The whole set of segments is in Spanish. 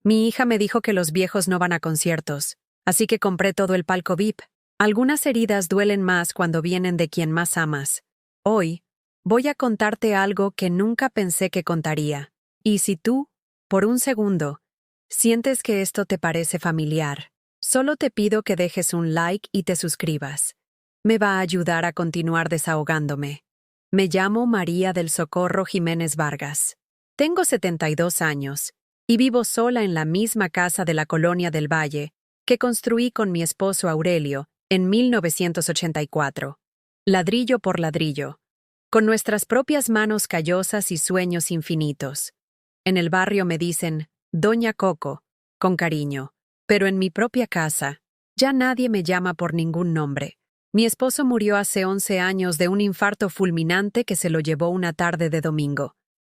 Mi hija me dijo que los viejos no van a conciertos, así que compré todo el palco VIP. Algunas heridas duelen más cuando vienen de quien más amas. Hoy, voy a contarte algo que nunca pensé que contaría. Y si tú, por un segundo, sientes que esto te parece familiar, solo te pido que dejes un like y te suscribas. Me va a ayudar a continuar desahogándome. Me llamo María del Socorro Jiménez Vargas. Tengo 72 años y vivo sola en la misma casa de la Colonia del Valle que construí con mi esposo Aurelio en 1984. Ladrillo por ladrillo, con nuestras propias manos callosas y sueños infinitos. En el barrio me dicen Doña Coco, con cariño, pero en mi propia casa ya nadie me llama por ningún nombre. Mi esposo murió hace 11 años de un infarto fulminante que se lo llevó una tarde de domingo,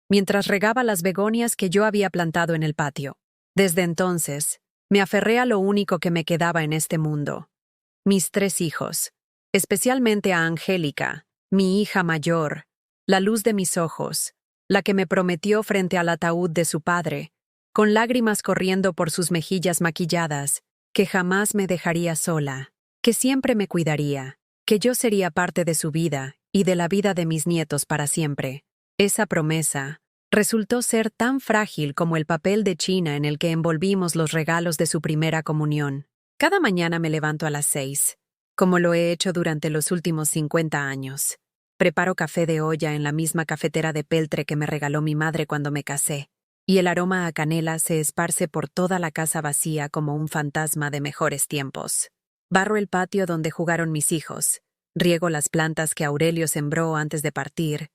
mientras regaba las begonias que yo había plantado en el patio. Desde entonces, me aferré a lo único que me quedaba en este mundo: mis 3 hijos, especialmente a Angélica, mi hija mayor, la luz de mis ojos, la que me prometió frente al ataúd de su padre, con lágrimas corriendo por sus mejillas maquilladas, que jamás me dejaría sola, que siempre me cuidaría, que yo sería parte de su vida y de la vida de mis nietos para siempre. Esa promesa resultó ser tan frágil como el papel de China en el que envolvimos los regalos de su primera comunión. Cada mañana me levanto a las 6, como lo he hecho durante los últimos 50 años. Preparo café de olla en la misma cafetera de peltre que me regaló mi madre cuando me casé, y el aroma a canela se esparce por toda la casa vacía como un fantasma de mejores tiempos. Barro el patio donde jugaron mis hijos, riego las plantas que Aurelio sembró antes de partir,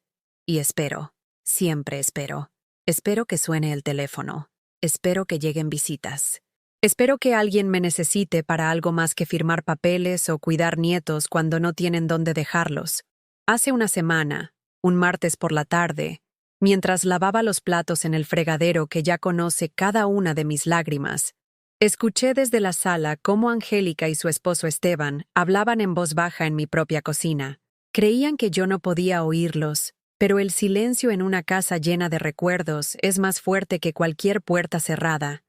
y espero, siempre espero. Espero que suene el teléfono, espero que lleguen visitas. Espero que alguien me necesite para algo más que firmar papeles o cuidar nietos cuando no tienen dónde dejarlos. Hace una semana, un martes por la tarde, mientras lavaba los platos en el fregadero que ya conoce cada una de mis lágrimas, escuché desde la sala cómo Angélica y su esposo Esteban hablaban en voz baja en mi propia cocina. Creían que yo no podía oírlos, pero el silencio en una casa llena de recuerdos es más fuerte que cualquier puerta cerrada.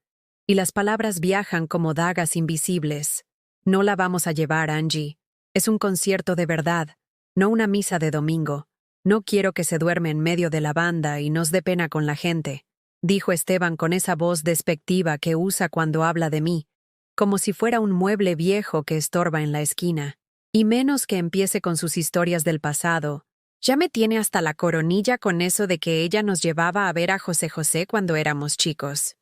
Y las palabras viajan como dagas invisibles. No la vamos a llevar, Angie. Es un concierto de verdad, no una misa de domingo. No quiero que se duerme en medio de la banda y nos dé pena con la gente, dijo Esteban con esa voz despectiva que usa cuando habla de mí, como si fuera un mueble viejo que estorba en la esquina. Y menos que empiece con sus historias del pasado. Ya me tiene hasta la coronilla con eso de que ella nos llevaba a ver a José José cuando éramos chicos.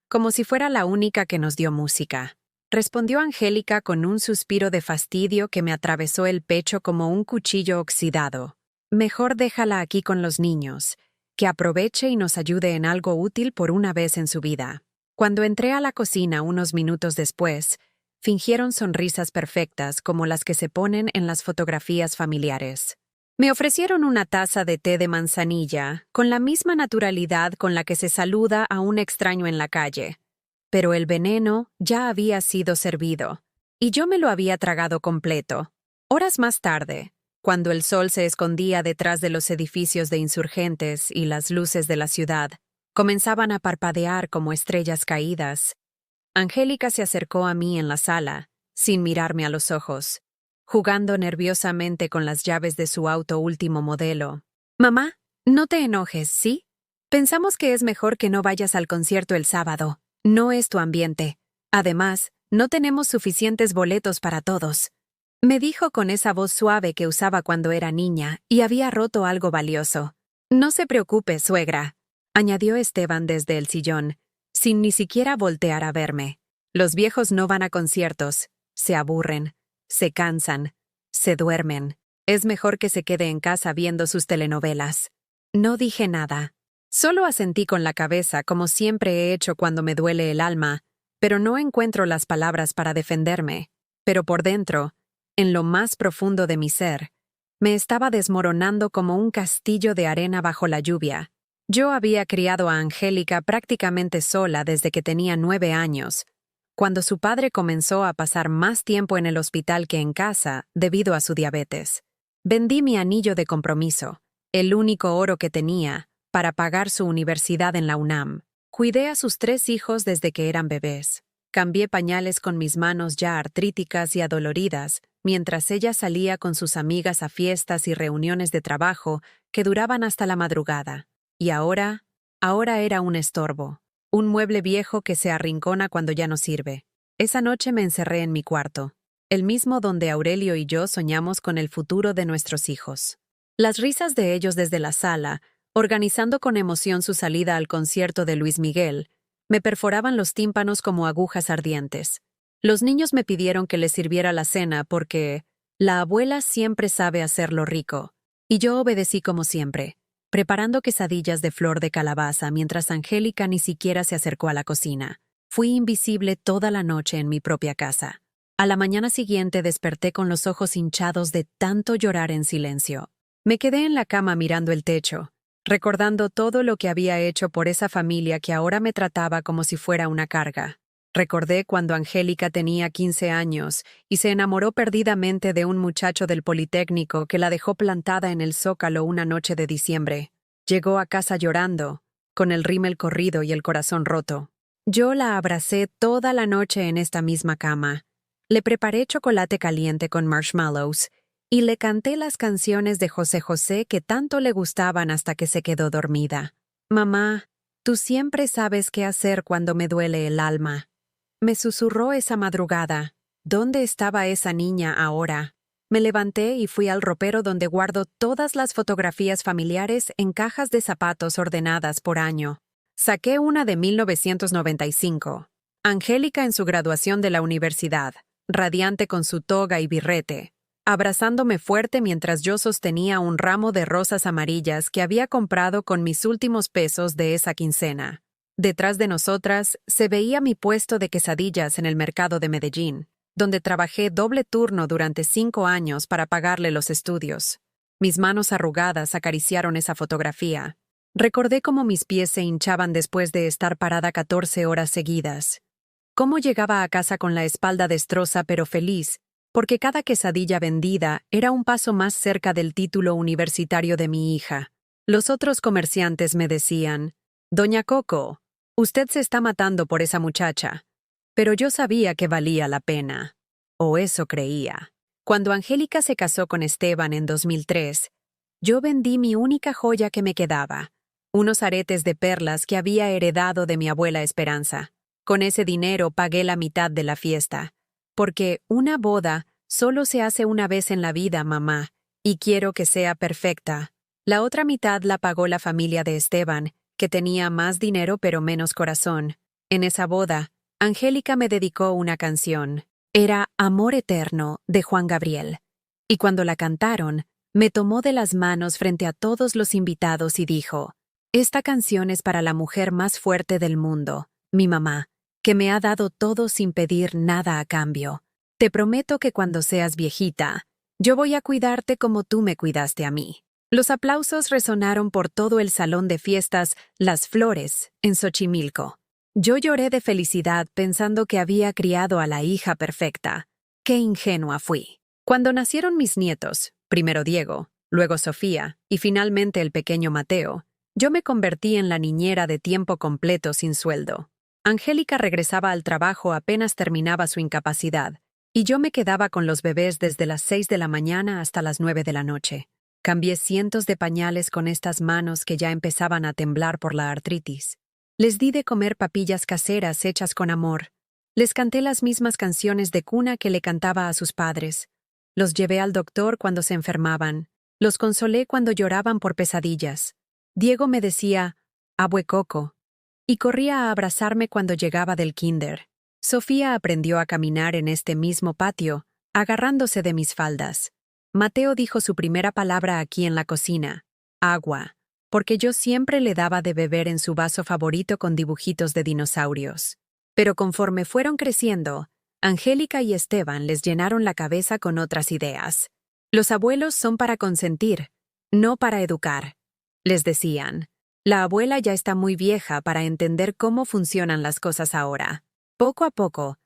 Como si fuera la única que nos dio música, respondió Angélica con un suspiro de fastidio que me atravesó el pecho como un cuchillo oxidado. Mejor déjala aquí con los niños, que aproveche y nos ayude en algo útil por una vez en su vida. Cuando entré a la cocina unos minutos después, fingieron sonrisas perfectas como las que se ponen en las fotografías familiares. Me ofrecieron una taza de té de manzanilla, con la misma naturalidad con la que se saluda a un extraño en la calle. Pero el veneno ya había sido servido, y yo me lo había tragado completo. Horas más tarde, cuando el sol se escondía detrás de los edificios de insurgentes y las luces de la ciudad comenzaban a parpadear como estrellas caídas, Angélica se acercó a mí en la sala, sin mirarme a los ojos, jugando nerviosamente con las llaves de su auto último modelo. «Mamá, no te enojes, ¿sí? Pensamos que es mejor que no vayas al concierto el sábado. No es tu ambiente. Además, no tenemos suficientes boletos para todos», me dijo con esa voz suave que usaba cuando era niña y había roto algo valioso. «No se preocupe, suegra», añadió Esteban desde el sillón, sin ni siquiera voltear a verme. «Los viejos no van a conciertos, se aburren, se cansan, se duermen. Es mejor que se quede en casa viendo sus telenovelas». No dije nada. Solo asentí con la cabeza como siempre he hecho cuando me duele el alma, pero no encuentro las palabras para defenderme. Pero por dentro, en lo más profundo de mi ser, me estaba desmoronando como un castillo de arena bajo la lluvia. Yo había criado a Angélica prácticamente sola desde que tenía 9 años, cuando su padre comenzó a pasar más tiempo en el hospital que en casa debido a su diabetes. Vendí mi anillo de compromiso, el único oro que tenía, para pagar su universidad en la UNAM. Cuidé a sus 3 hijos desde que eran bebés. Cambié pañales con mis manos ya artríticas y adoloridas, mientras ella salía con sus amigas a fiestas y reuniones de trabajo que duraban hasta la madrugada. Y ahora era un estorbo. Un mueble viejo que se arrincona cuando ya no sirve. Esa noche me encerré en mi cuarto, el mismo donde Aurelio y yo soñamos con el futuro de nuestros hijos. Las risas de ellos desde la sala, organizando con emoción su salida al concierto de Luis Miguel, me perforaban los tímpanos como agujas ardientes. Los niños me pidieron que les sirviera la cena porque la abuela siempre sabe hacerlo rico, y yo obedecí como siempre, preparando quesadillas de flor de calabaza mientras Angélica ni siquiera se acercó a la cocina. Fui invisible toda la noche en mi propia casa. A la mañana siguiente desperté con los ojos hinchados de tanto llorar en silencio. Me quedé en la cama mirando el techo, recordando todo lo que había hecho por esa familia que ahora me trataba como si fuera una carga. Recordé cuando Angélica tenía 15 años y se enamoró perdidamente de un muchacho del Politécnico que la dejó plantada en el Zócalo una noche de diciembre. Llegó a casa llorando, con el rímel corrido y el corazón roto. Yo la abracé toda la noche en esta misma cama. Le preparé chocolate caliente con marshmallows y le canté las canciones de José José que tanto le gustaban hasta que se quedó dormida. «Mamá, tú siempre sabes qué hacer cuando me duele el alma», me susurró esa madrugada. ¿Dónde estaba esa niña ahora? Me levanté y fui al ropero donde guardo todas las fotografías familiares en cajas de zapatos ordenadas por año. Saqué una de 1995. Angélica en su graduación de la universidad, radiante con su toga y birrete, abrazándome fuerte mientras yo sostenía un ramo de rosas amarillas que había comprado con mis últimos pesos de esa quincena. Detrás de nosotras se veía mi puesto de quesadillas en el mercado de Medellín, donde trabajé doble turno durante 5 años para pagarle los estudios. Mis manos arrugadas acariciaron esa fotografía. Recordé cómo mis pies se hinchaban después de estar parada 14 horas seguidas. Cómo llegaba a casa con la espalda destroza pero feliz, porque cada quesadilla vendida era un paso más cerca del título universitario de mi hija. Los otros comerciantes me decían: «Doña Coco, usted se está matando por esa muchacha». Pero yo sabía que valía la pena. O eso creía. Cuando Angélica se casó con Esteban en 2003, yo vendí mi única joya que me quedaba, unos aretes de perlas que había heredado de mi abuela Esperanza. Con ese dinero pagué la mitad de la fiesta. Porque una boda solo se hace una vez en la vida, mamá, y quiero que sea perfecta. La otra mitad la pagó la familia de Esteban, que tenía más dinero pero menos corazón. En esa boda, Angélica me dedicó una canción. Era Amor Eterno, de Juan Gabriel. Y cuando la cantaron, me tomó de las manos frente a todos los invitados y dijo: «Esta canción es para la mujer más fuerte del mundo, mi mamá, que me ha dado todo sin pedir nada a cambio. Te prometo que cuando seas viejita, yo voy a cuidarte como tú me cuidaste a mí». Los aplausos resonaron por todo el salón de fiestas Las Flores, en Xochimilco. Yo lloré de felicidad pensando que había criado a la hija perfecta. ¡Qué ingenua fui! Cuando nacieron mis nietos, primero Diego, luego Sofía y finalmente el pequeño Mateo, yo me convertí en la niñera de tiempo completo sin sueldo. Angélica regresaba al trabajo apenas terminaba su incapacidad, y yo me quedaba con los bebés desde las 6 de la mañana hasta las 9 de la noche. Cambié cientos de pañales con estas manos que ya empezaban a temblar por la artritis. Les di de comer papillas caseras hechas con amor. Les canté las mismas canciones de cuna que le cantaba a sus padres. Los llevé al doctor cuando se enfermaban. Los consolé cuando lloraban por pesadillas. Diego me decía: «Abue Coco», y corría a abrazarme cuando llegaba del kinder. Sofía aprendió a caminar en este mismo patio, agarrándose de mis faldas. Mateo dijo su primera palabra aquí en la cocina: «Agua», porque yo siempre le daba de beber en su vaso favorito con dibujitos de dinosaurios. Pero conforme fueron creciendo, Angélica y Esteban les llenaron la cabeza con otras ideas. «Los abuelos son para consentir, no para educar», les decían. «La abuela ya está muy vieja para entender cómo funcionan las cosas ahora». Poco a poco,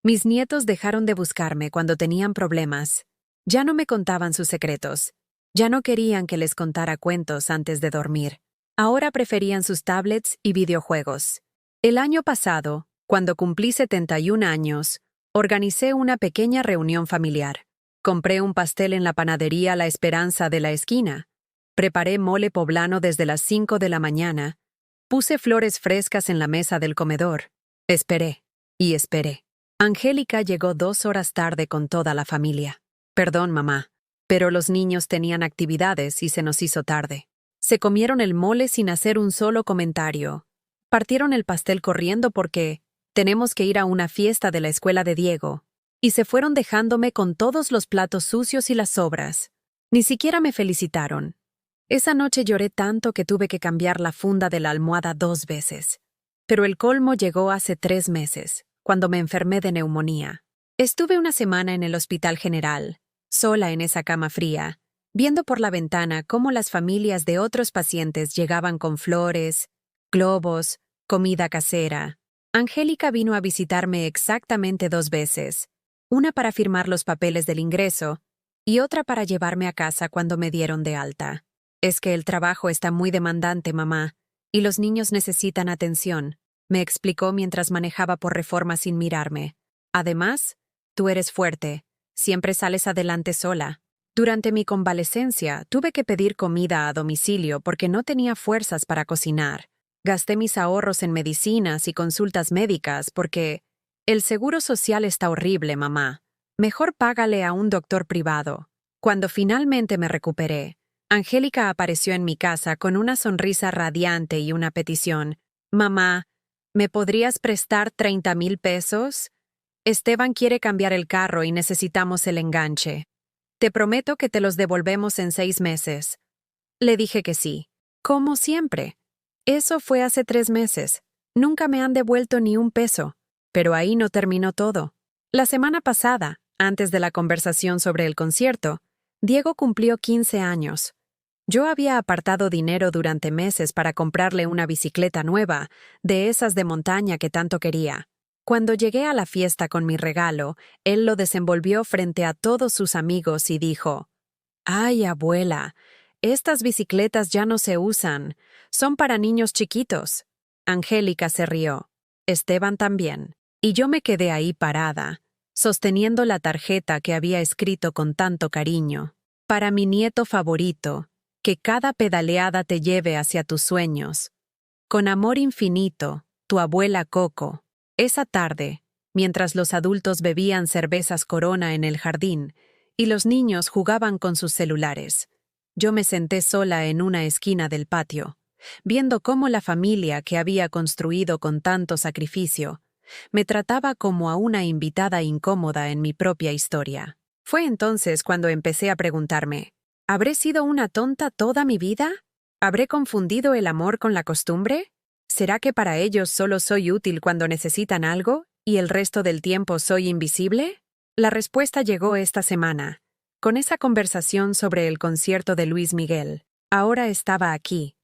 mis nietos dejaron de buscarme cuando tenían problemas. Ya no me contaban sus secretos. Ya no querían que les contara cuentos antes de dormir. Ahora preferían sus tablets y videojuegos. El año pasado, cuando cumplí 71 años, organicé una pequeña reunión familiar. Compré un pastel en la panadería La Esperanza de la esquina. Preparé mole poblano desde las 5 de la mañana. Puse flores frescas en la mesa del comedor. Esperé y esperé. Angélica llegó 2 horas tarde con toda la familia. Perdón, mamá, pero los niños tenían actividades y se nos hizo tarde. Se comieron el mole sin hacer un solo comentario. Partieron el pastel corriendo porque tenemos que ir a una fiesta de la escuela de Diego. Y se fueron dejándome con todos los platos sucios y las sobras. Ni siquiera me felicitaron. Esa noche lloré tanto que tuve que cambiar la funda de la almohada 2 veces. Pero el colmo llegó hace 3 meses, cuando me enfermé de neumonía. Estuve una semana en el Hospital General, sola en esa cama fría, viendo por la ventana cómo las familias de otros pacientes llegaban con flores, globos, comida casera. Angélica vino a visitarme exactamente 2 veces, una para firmar los papeles del ingreso y otra para llevarme a casa cuando me dieron de alta. Es que el trabajo está muy demandante, mamá, y los niños necesitan atención, me explicó mientras manejaba por Reforma sin mirarme. Además, tú eres fuerte, siempre sales adelante sola. Durante mi convalecencia, tuve que pedir comida a domicilio porque no tenía fuerzas para cocinar. Gasté mis ahorros en medicinas y consultas médicas porque el seguro social está horrible, mamá. Mejor págale a un doctor privado. Cuando finalmente me recuperé, Angélica apareció en mi casa con una sonrisa radiante y una petición. Mamá, ¿me podrías prestar 30,000 pesos? Esteban quiere cambiar el carro y necesitamos el enganche. Te prometo que te los devolvemos en 6 meses. Le dije que sí. Como siempre. Eso fue hace 3 meses. Nunca me han devuelto ni un peso. Pero ahí no terminó todo. La semana pasada, antes de la conversación sobre el concierto, Diego cumplió 15 años. Yo había apartado dinero durante meses para comprarle una bicicleta nueva, de esas de montaña que tanto quería. Cuando llegué a la fiesta con mi regalo, él lo desenvolvió frente a todos sus amigos y dijo: «Ay, abuela, estas bicicletas ya no se usan, son para niños chiquitos». Angélica se rió. Esteban también. Y yo me quedé ahí parada, sosteniendo la tarjeta que había escrito con tanto cariño. Para mi nieto favorito, que cada pedaleada te lleve hacia tus sueños. Con amor infinito, tu abuela Coco. Esa tarde, mientras los adultos bebían cervezas Corona en el jardín y los niños jugaban con sus celulares, yo me senté sola en una esquina del patio, viendo cómo la familia que había construido con tanto sacrificio me trataba como a una invitada incómoda en mi propia historia. Fue entonces cuando empecé a preguntarme, ¿habré sido una tonta toda mi vida? ¿Habré confundido el amor con la costumbre? ¿Será que para ellos solo soy útil cuando necesitan algo y el resto del tiempo soy invisible? La respuesta llegó esta semana, con esa conversación sobre el concierto de Luis Miguel. Ahora estaba aquí,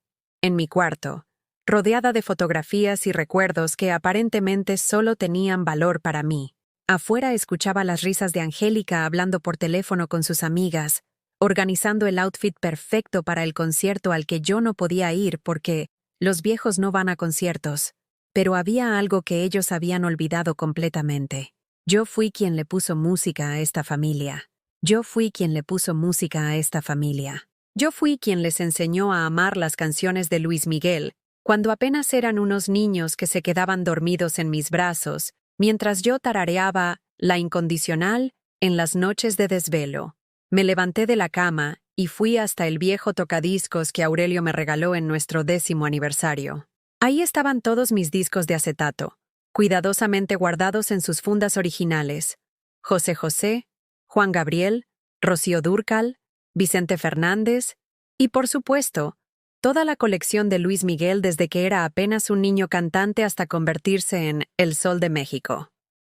en mi cuarto, rodeada de fotografías y recuerdos que aparentemente solo tenían valor para mí. Afuera escuchaba las risas de Angélica hablando por teléfono con sus amigas, organizando el outfit perfecto para el concierto al que yo no podía ir porque los viejos no van a conciertos. Pero había algo que ellos habían olvidado completamente. Yo fui quien le puso música a esta familia. Yo fui quien le puso música a esta familia. Yo fui quien les enseñó a amar las canciones de Luis Miguel, cuando apenas eran unos niños que se quedaban dormidos en mis brazos, mientras yo tarareaba La Incondicional en las noches de desvelo. Me levanté de la cama y fui hasta el viejo tocadiscos que Aurelio me regaló en nuestro 10º aniversario. Ahí estaban todos mis discos de acetato, cuidadosamente guardados en sus fundas originales. José José, Juan Gabriel, Rocío Dúrcal, Vicente Fernández y, por supuesto, toda la colección de Luis Miguel desde que era apenas un niño cantante hasta convertirse en El Sol de México.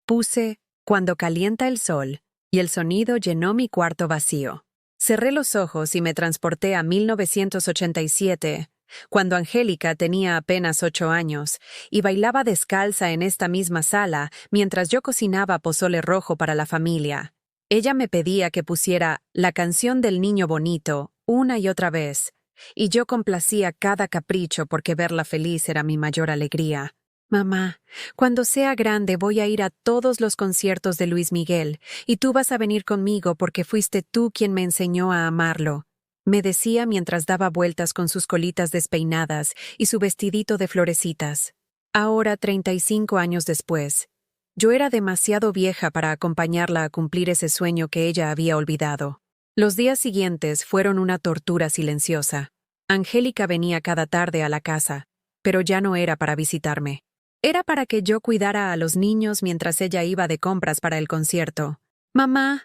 Puse Cuando calienta el sol y el sonido llenó mi cuarto vacío. Cerré los ojos y me transporté a 1987, cuando Angélica tenía apenas 8 años y bailaba descalza en esta misma sala mientras yo cocinaba pozole rojo para la familia. Ella me pedía que pusiera La canción del niño bonito una y otra vez, y yo complacía cada capricho porque verla feliz era mi mayor alegría. Mamá, cuando sea grande voy a ir a todos los conciertos de Luis Miguel, y tú vas a venir conmigo porque fuiste tú quien me enseñó a amarlo, me decía mientras daba vueltas con sus colitas despeinadas y su vestidito de florecitas. Ahora, 35 años después, yo era demasiado vieja para acompañarla a cumplir ese sueño que ella había olvidado. Los días siguientes fueron una tortura silenciosa. Angélica venía cada tarde a la casa, pero ya no era para visitarme. Era para que yo cuidara a los niños mientras ella iba de compras para el concierto. Mamá,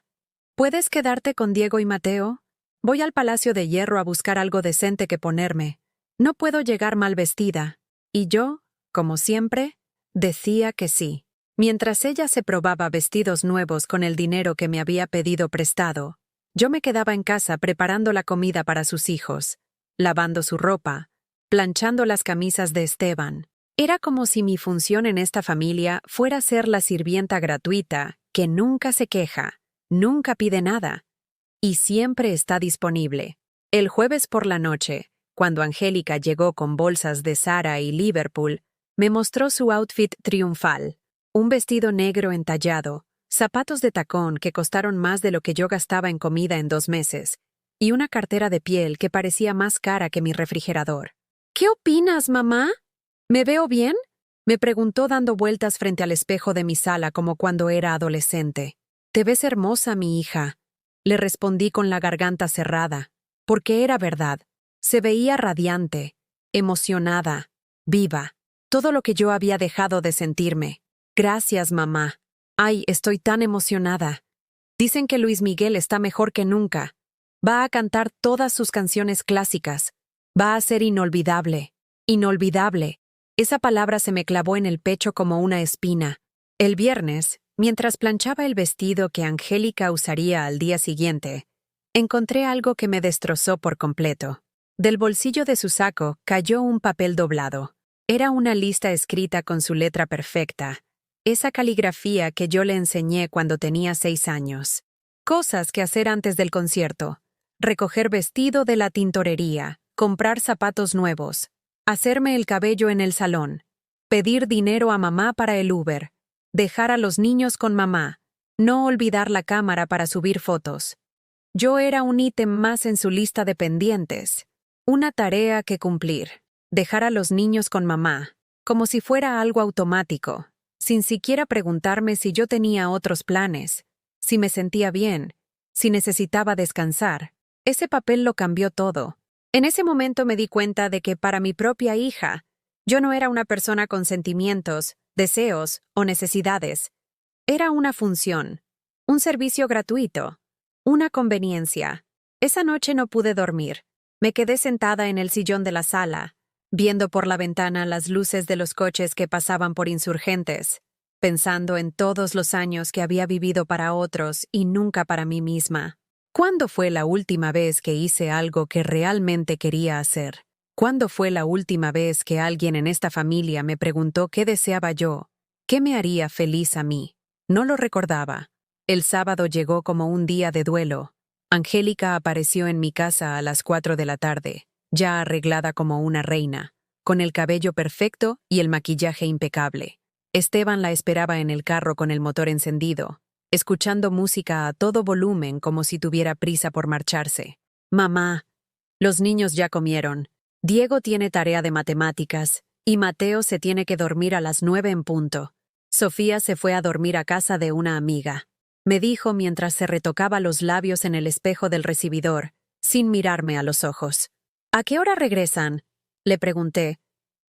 ¿puedes quedarte con Diego y Mateo? Voy al Palacio de Hierro a buscar algo decente que ponerme. No puedo llegar mal vestida. Y yo, como siempre, decía que sí. Mientras ella se probaba vestidos nuevos con el dinero que me había pedido prestado, yo me quedaba en casa preparando la comida para sus hijos, lavando su ropa, planchando las camisas de Esteban. Era como si mi función en esta familia fuera ser la sirvienta gratuita que nunca se queja, nunca pide nada y siempre está disponible. El jueves por la noche, cuando Angélica llegó con bolsas de Zara y Liverpool, me mostró su outfit triunfal, un vestido negro entallado, zapatos de tacón que costaron más de lo que yo gastaba en comida en 2 meses, y una cartera de piel que parecía más cara que mi refrigerador. ¿Qué opinas, mamá? ¿Me veo bien? Me preguntó dando vueltas frente al espejo de mi sala como cuando era adolescente. Te ves hermosa, mi hija. Le respondí con la garganta cerrada, porque era verdad. Se veía radiante, emocionada, viva, todo lo que yo había dejado de sentirme. Gracias, mamá. Ay, estoy tan emocionada. Dicen que Luis Miguel está mejor que nunca. Va a cantar todas sus canciones clásicas. Va a ser inolvidable. Inolvidable. Esa palabra se me clavó en el pecho como una espina. El viernes, mientras planchaba el vestido que Angélica usaría al día siguiente, encontré algo que me destrozó por completo. Del bolsillo de su saco cayó un papel doblado. Era una lista escrita con su letra perfecta, esa caligrafía que yo le enseñé cuando tenía 6 años. Cosas que hacer antes del concierto: recoger vestido de la tintorería, comprar zapatos nuevos, hacerme el cabello en el salón, pedir dinero a mamá para el Uber, dejar a los niños con mamá, no olvidar la cámara para subir fotos. Yo era un ítem más en su lista de pendientes, una tarea que cumplir, dejar a los niños con mamá, como si fuera algo automático, sin siquiera preguntarme si yo tenía otros planes, si me sentía bien, si necesitaba descansar. Ese papel lo cambió todo. En ese momento me di cuenta de que para mi propia hija, yo no era una persona con sentimientos, deseos o necesidades. Era una función, un servicio gratuito, una conveniencia. Esa noche no pude dormir. Me quedé sentada en el sillón de la sala, viendo por la ventana las luces de los coches que pasaban por Insurgentes, pensando en todos los años que había vivido para otros y nunca para mí misma. ¿Cuándo fue la última vez que hice algo que realmente quería hacer? ¿Cuándo fue la última vez que alguien en esta familia me preguntó qué deseaba yo? ¿Qué me haría feliz a mí? No lo recordaba. El sábado llegó como un día de duelo. Angélica apareció en mi casa a las 4 de la tarde, ya arreglada como una reina, con el cabello perfecto y el maquillaje impecable. Esteban la esperaba en el carro con el motor encendido, escuchando música a todo volumen como si tuviera prisa por marcharse. Mamá, los niños ya comieron. Diego tiene tarea de matemáticas y Mateo se tiene que dormir a las 9 en punto. Sofía se fue a dormir a casa de una amiga, me dijo mientras se retocaba los labios en el espejo del recibidor, sin mirarme a los ojos. ¿A qué hora regresan?, le pregunté,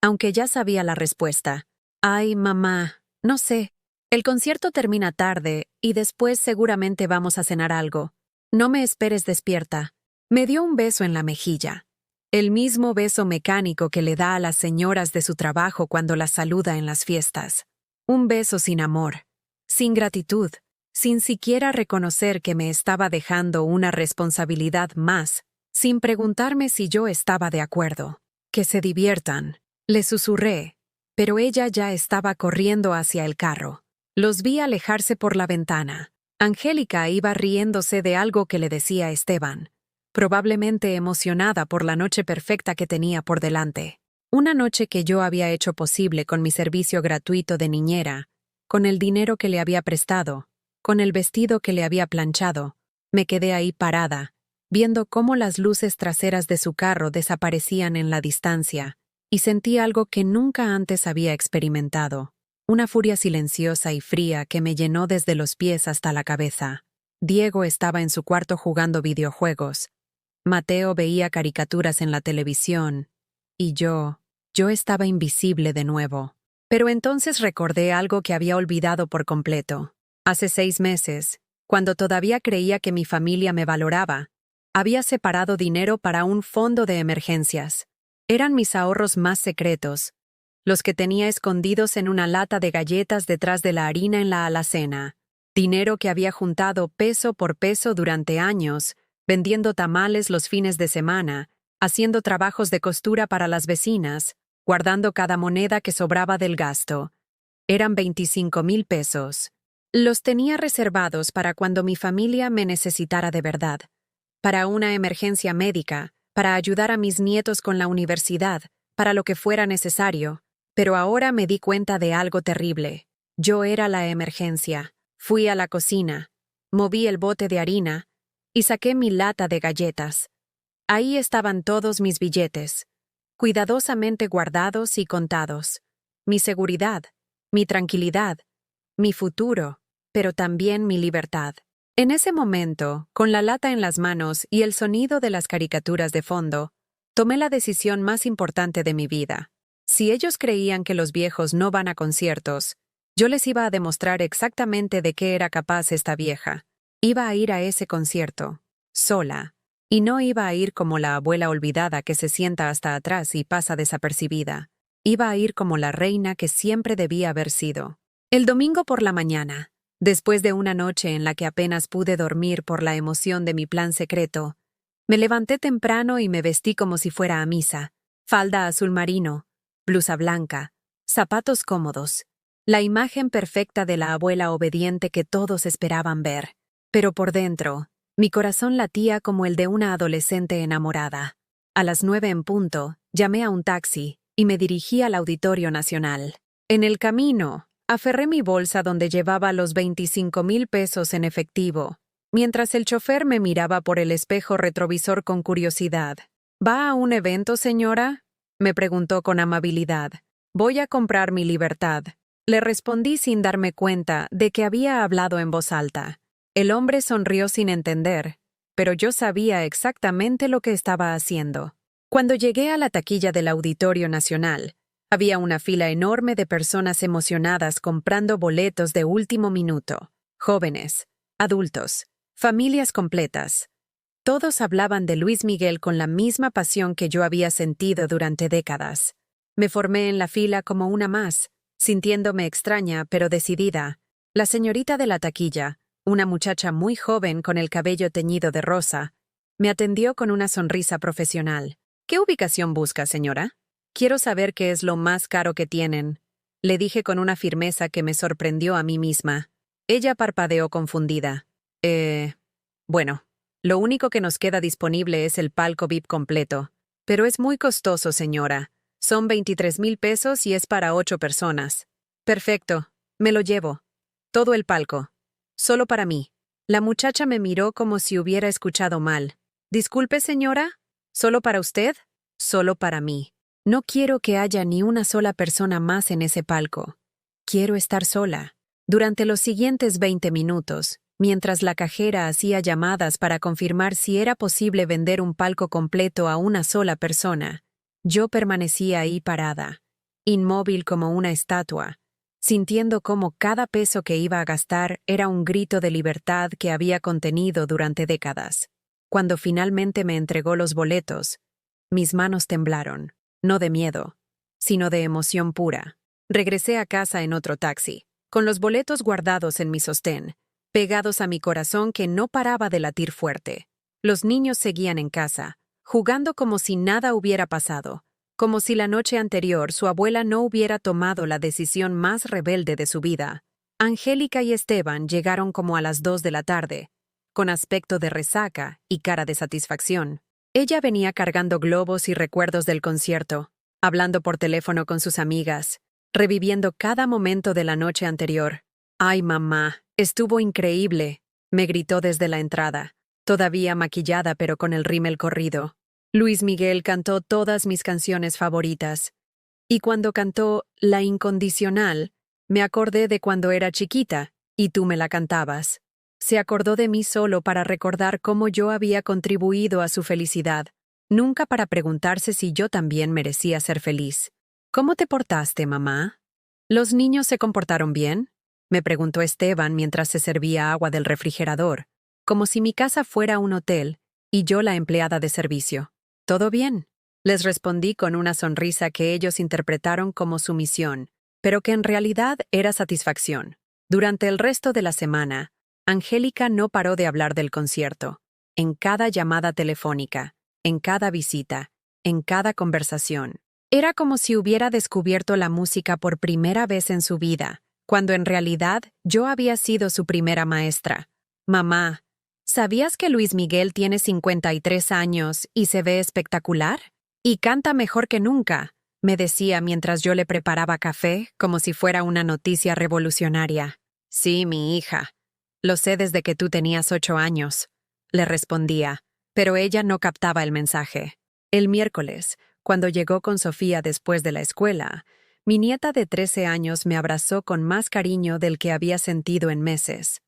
aunque ya sabía la respuesta. Ay, mamá, no sé. El concierto termina tarde y después seguramente vamos a cenar algo. No me esperes despierta. Me dio un beso en la mejilla. El mismo beso mecánico que le da a las señoras de su trabajo cuando las saluda en las fiestas. Un beso sin amor, sin gratitud, sin siquiera reconocer que me estaba dejando una responsabilidad más, sin preguntarme si yo estaba de acuerdo. Que se diviertan, le susurré, pero ella ya estaba corriendo hacia el carro. Los vi alejarse por la ventana. Angélica iba riéndose de algo que le decía Esteban, probablemente emocionada por la noche perfecta que tenía por delante. Una noche que yo había hecho posible con mi servicio gratuito de niñera, con el dinero que le había prestado, con el vestido que le había planchado, me quedé ahí parada, viendo cómo las luces traseras de su carro desaparecían en la distancia, y sentí algo que nunca antes había experimentado, una furia silenciosa y fría que me llenó desde los pies hasta la cabeza. Diego estaba en su cuarto jugando videojuegos. Mateo veía caricaturas en la televisión, y yo estaba invisible de nuevo. Pero entonces recordé algo que había olvidado por completo. Hace 6 meses, cuando todavía creía que mi familia me valoraba, había separado dinero para un fondo de emergencias. Eran mis ahorros más secretos, los que tenía escondidos en una lata de galletas detrás de la harina en la alacena. Dinero que había juntado peso por peso durante años, vendiendo tamales los fines de semana, haciendo trabajos de costura para las vecinas, guardando cada moneda que sobraba del gasto. Eran 25,000 pesos. Los tenía reservados para cuando mi familia me necesitara de verdad, para una emergencia médica, para ayudar a mis nietos con la universidad, para lo que fuera necesario. Pero ahora me di cuenta de algo terrible. Yo era la emergencia. Fui a la cocina, moví el bote de harina y saqué mi lata de galletas. Ahí estaban todos mis billetes, cuidadosamente guardados y contados. Mi seguridad, mi tranquilidad, mi futuro, pero también mi libertad. En ese momento, con la lata en las manos y el sonido de las caricaturas de fondo, tomé la decisión más importante de mi vida. Si ellos creían que los viejos no van a conciertos, yo les iba a demostrar exactamente de qué era capaz esta vieja. Iba a ir a ese concierto, sola, y no iba a ir como la abuela olvidada que se sienta hasta atrás y pasa desapercibida. Iba a ir como la reina que siempre debía haber sido. El domingo por la mañana, después de una noche en la que apenas pude dormir por la emoción de mi plan secreto, me levanté temprano y me vestí como si fuera a misa. Falda azul marino, blusa blanca, zapatos cómodos. La imagen perfecta de la abuela obediente que todos esperaban ver. Pero por dentro, mi corazón latía como el de una adolescente enamorada. A las 9 en punto, llamé a un taxi y me dirigí al Auditorio Nacional. En el camino, aferré mi bolsa donde llevaba los 25,000 pesos en efectivo, mientras el chofer me miraba por el espejo retrovisor con curiosidad. ¿Va a un evento, señora?, me preguntó con amabilidad. Voy a comprar mi libertad. Le respondí sin darme cuenta de que había hablado en voz alta. El hombre sonrió sin entender, pero yo sabía exactamente lo que estaba haciendo. Cuando llegué a la taquilla del Auditorio Nacional, había una fila enorme de personas emocionadas comprando boletos de último minuto. Jóvenes, adultos, familias completas. Todos hablaban de Luis Miguel con la misma pasión que yo había sentido durante décadas. Me formé en la fila como una más, sintiéndome extraña pero decidida. La señorita de la taquilla, una muchacha muy joven con el cabello teñido de rosa, me atendió con una sonrisa profesional. ¿Qué ubicación busca, señora? Quiero saber qué es lo más caro que tienen, le dije con una firmeza que me sorprendió a mí misma. Ella parpadeó confundida. Bueno, lo único que nos queda disponible es el palco VIP completo. Pero es muy costoso, señora. Son 23,000 pesos y es para 8 personas. Perfecto, me lo llevo. Todo el palco. Solo para mí. La muchacha me miró como si hubiera escuchado mal. Disculpe, señora. ¿Solo para usted? Solo para mí. No quiero que haya ni una sola persona más en ese palco. Quiero estar sola. Durante los siguientes 20 minutos, mientras la cajera hacía llamadas para confirmar si era posible vender un palco completo a una sola persona, yo permanecía ahí parada, inmóvil como una estatua, sintiendo cómo cada peso que iba a gastar era un grito de libertad que había contenido durante décadas. Cuando finalmente me entregó los boletos, mis manos temblaron, no de miedo, sino de emoción pura. Regresé a casa en otro taxi, con los boletos guardados en mi sostén, pegados a mi corazón que no paraba de latir fuerte. Los niños seguían en casa, jugando como si nada hubiera pasado, como si la noche anterior su abuela no hubiera tomado la decisión más rebelde de su vida. Angélica y Esteban llegaron como a las 2 de la tarde, con aspecto de resaca y cara de satisfacción. Ella venía cargando globos y recuerdos del concierto. hablando por teléfono con sus amigas, reviviendo cada momento de la noche anterior. «Ay, mamá, estuvo increíble», me gritó desde la entrada, todavía maquillada pero con el rímel corrido. Luis Miguel cantó todas mis canciones favoritas. Y cuando cantó La Incondicional, me acordé de cuando era chiquita, y tú me la cantabas. Se acordó de mí solo para recordar cómo yo había contribuido a su felicidad, nunca para preguntarse si yo también merecía ser feliz. «¿Cómo te portaste, mamá?» «¿Los niños se comportaron bien?», me preguntó Esteban mientras se servía agua del refrigerador, como si mi casa fuera un hotel y yo la empleada de servicio. «¿Todo bien?», les respondí con una sonrisa que ellos interpretaron como sumisión, pero que en realidad era satisfacción. Durante el resto de la semana, Angélica no paró de hablar del concierto. En cada llamada telefónica, en cada visita, en cada conversación. Era como si hubiera descubierto la música por primera vez en su vida, cuando en realidad yo había sido su primera maestra. «Mamá, ¿sabías que Luis Miguel tiene 53 años y se ve espectacular? Y canta mejor que nunca», me decía mientras yo le preparaba café como si fuera una noticia revolucionaria. «Sí, mi hija. Lo sé desde que tú tenías 8 años», le respondía, pero ella no captaba el mensaje. El miércoles, cuando llegó con Sofía después de la escuela, mi nieta de 13 años me abrazó con más cariño del que había sentido en meses.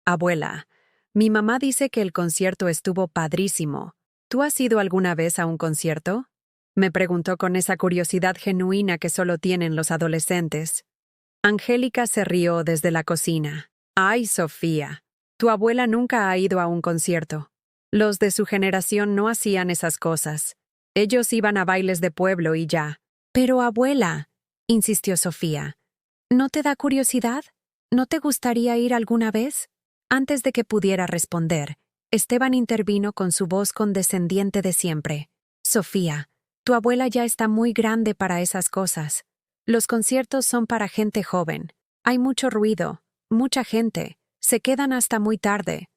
«Abuela, mi mamá dice que el concierto estuvo padrísimo. ¿Tú has ido alguna vez a un concierto?», me preguntó con esa curiosidad genuina que solo tienen los adolescentes. Angélica se rió desde la cocina. «Ay, Sofía, tu abuela nunca ha ido a un concierto. Los de su generación no hacían esas cosas. Ellos iban a bailes de pueblo y ya». «Pero, abuela», insistió Sofía, «¿no te da curiosidad? ¿No te gustaría ir alguna vez?». Antes de que pudiera responder, Esteban intervino con su voz condescendiente de siempre. «Sofía, tu abuela ya está muy grande para esas cosas. Los conciertos son para gente joven. Hay mucho ruido, mucha gente. Se quedan hasta muy tarde.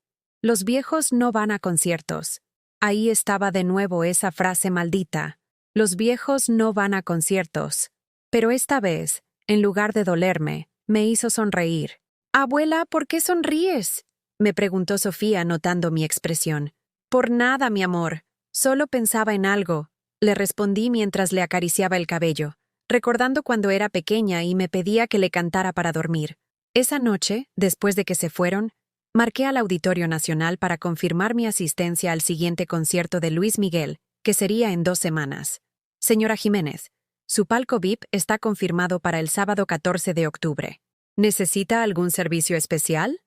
Los viejos no van a conciertos». Ahí estaba de nuevo esa frase maldita. Los viejos no van a conciertos. Pero esta vez, en lugar de dolerme, me hizo sonreír. «Abuela, ¿por qué sonríes?», me preguntó Sofía notando mi expresión. «Por nada, mi amor. Solo pensaba en algo», le respondí mientras le acariciaba el cabello, recordando cuando era pequeña y me pedía que le cantara para dormir. Esa noche, después de que se fueron, marqué al Auditorio Nacional para confirmar mi asistencia al siguiente concierto de Luis Miguel, que sería en 2 semanas. «Señora Jiménez, su palco VIP está confirmado para el sábado 14 de octubre. ¿Necesita algún servicio especial?»,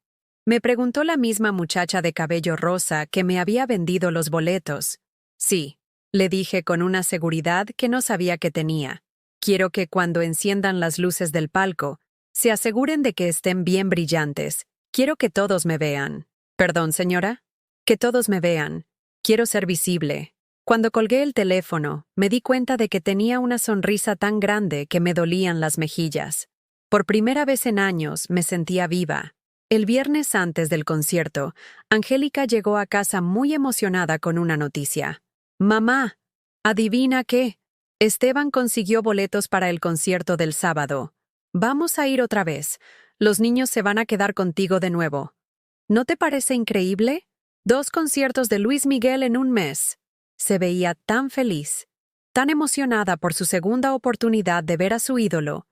me preguntó la misma muchacha de cabello rosa que me había vendido los boletos. «Sí», le dije con una seguridad que no sabía que tenía. «Quiero que cuando enciendan las luces del palco, se aseguren de que estén bien brillantes. Quiero que todos me vean». «¿Perdón, señora?» «Que todos me vean. Quiero ser visible». Cuando colgué el teléfono, me di cuenta de que tenía una sonrisa tan grande que me dolían las mejillas. Por primera vez en años me sentía viva. El viernes antes del concierto, Angélica llegó a casa muy emocionada con una noticia. «Mamá, ¿adivina qué? Esteban consiguió boletos para el concierto del sábado. Vamos a ir otra vez. Los niños se van a quedar contigo de nuevo. ¿No te parece increíble? 2 conciertos de Luis Miguel en un mes». Se veía tan feliz, tan emocionada por su segunda oportunidad de ver a su ídolo,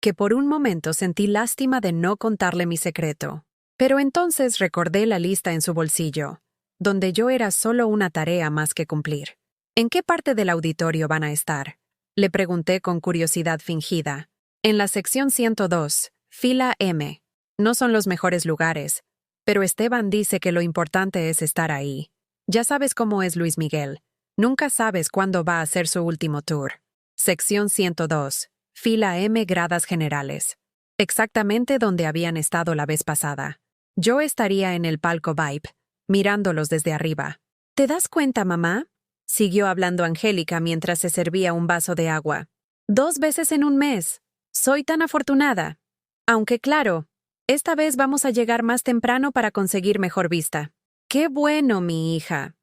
que por un momento sentí lástima de no contarle mi secreto. Pero entonces recordé la lista en su bolsillo, donde yo era solo una tarea más que cumplir. «¿En qué parte del auditorio van a estar?», le pregunté con curiosidad fingida. «En la sección 102, fila M. No son los mejores lugares, pero Esteban dice que lo importante es estar ahí. Ya sabes cómo es Luis Miguel. Nunca sabes cuándo va a hacer su último tour. Sección 102, fila M, gradas generales. Exactamente donde habían estado la vez pasada. Yo estaría en el palco VIP, mirándolos desde arriba». «¿Te das cuenta, mamá?», siguió hablando Angélica mientras se servía un vaso de agua. «2 veces en un mes. Soy tan afortunada. Aunque claro, esta vez vamos a llegar más temprano para conseguir mejor vista». «Qué bueno, mi hija.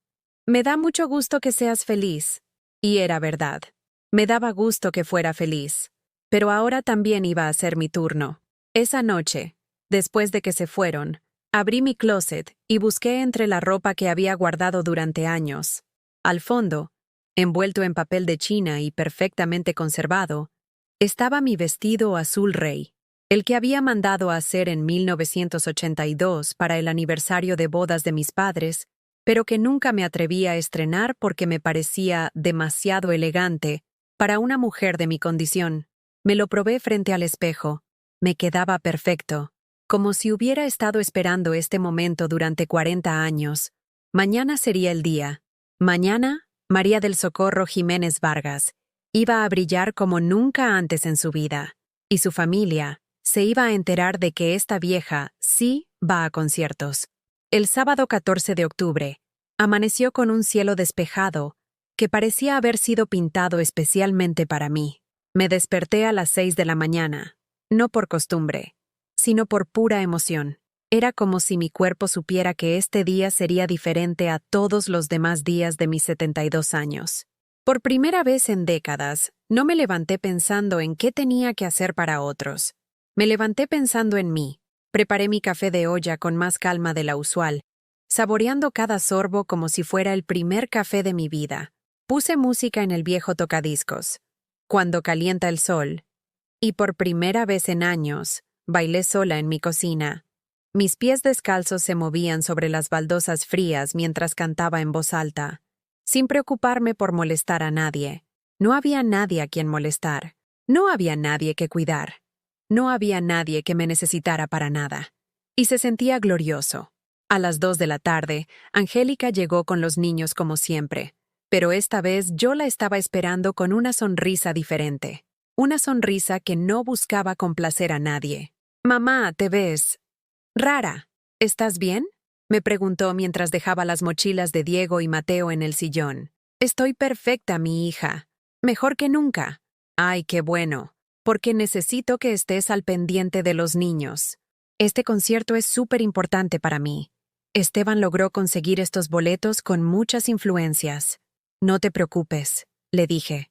Me da mucho gusto que seas feliz». Y era verdad. Me daba gusto que fuera feliz. Pero ahora también iba a ser mi turno. Esa noche, después de que se fueron, abrí mi closet y busqué entre la ropa que había guardado durante años. Al fondo, envuelto en papel de China y perfectamente conservado, estaba mi vestido azul rey, el que había mandado a hacer en 1982 para el aniversario de bodas de mis padres, pero que nunca me atreví a estrenar porque me parecía demasiado elegante para una mujer de mi condición. Me lo probé frente al espejo. Me quedaba perfecto, como si hubiera estado esperando este momento durante 40 años. Mañana sería el día. Mañana, María del Socorro Jiménez Vargas iba a brillar como nunca antes en su vida, y su familia se iba a enterar de que esta vieja sí va a conciertos. El sábado 14 de octubre, amaneció con un cielo despejado que parecía haber sido pintado especialmente para mí. Me desperté a las 6 de la mañana, no por costumbre, sino por pura emoción. Era como si mi cuerpo supiera que este día sería diferente a todos los demás días de mis 72 años. Por primera vez en décadas, no me levanté pensando en qué tenía que hacer para otros. Me levanté pensando en mí. Preparé mi café de olla con más calma de la usual, saboreando cada sorbo como si fuera el primer café de mi vida. Puse música en el viejo tocadiscos, Cuando calienta el sol, y por primera vez en años, bailé sola en mi cocina. Mis pies descalzos se movían sobre las baldosas frías mientras cantaba en voz alta, sin preocuparme por molestar a nadie. No había nadie a quien molestar. No había nadie que cuidar. No había nadie que me necesitara para nada. Y se sentía glorioso. A las 2 de la tarde, Angélica llegó con los niños como siempre, pero esta vez yo la estaba esperando con una sonrisa diferente. Una sonrisa que no buscaba complacer a nadie. «Mamá, te ves rara. ¿Estás bien?», me preguntó mientras dejaba las mochilas de Diego y Mateo en el sillón. «Estoy perfecta, mi hija. Mejor que nunca». «Ay, qué bueno, porque necesito que estés al pendiente de los niños. Este concierto es súper importante para mí. Esteban logró conseguir estos boletos con muchas influencias». «No te preocupes», le dije.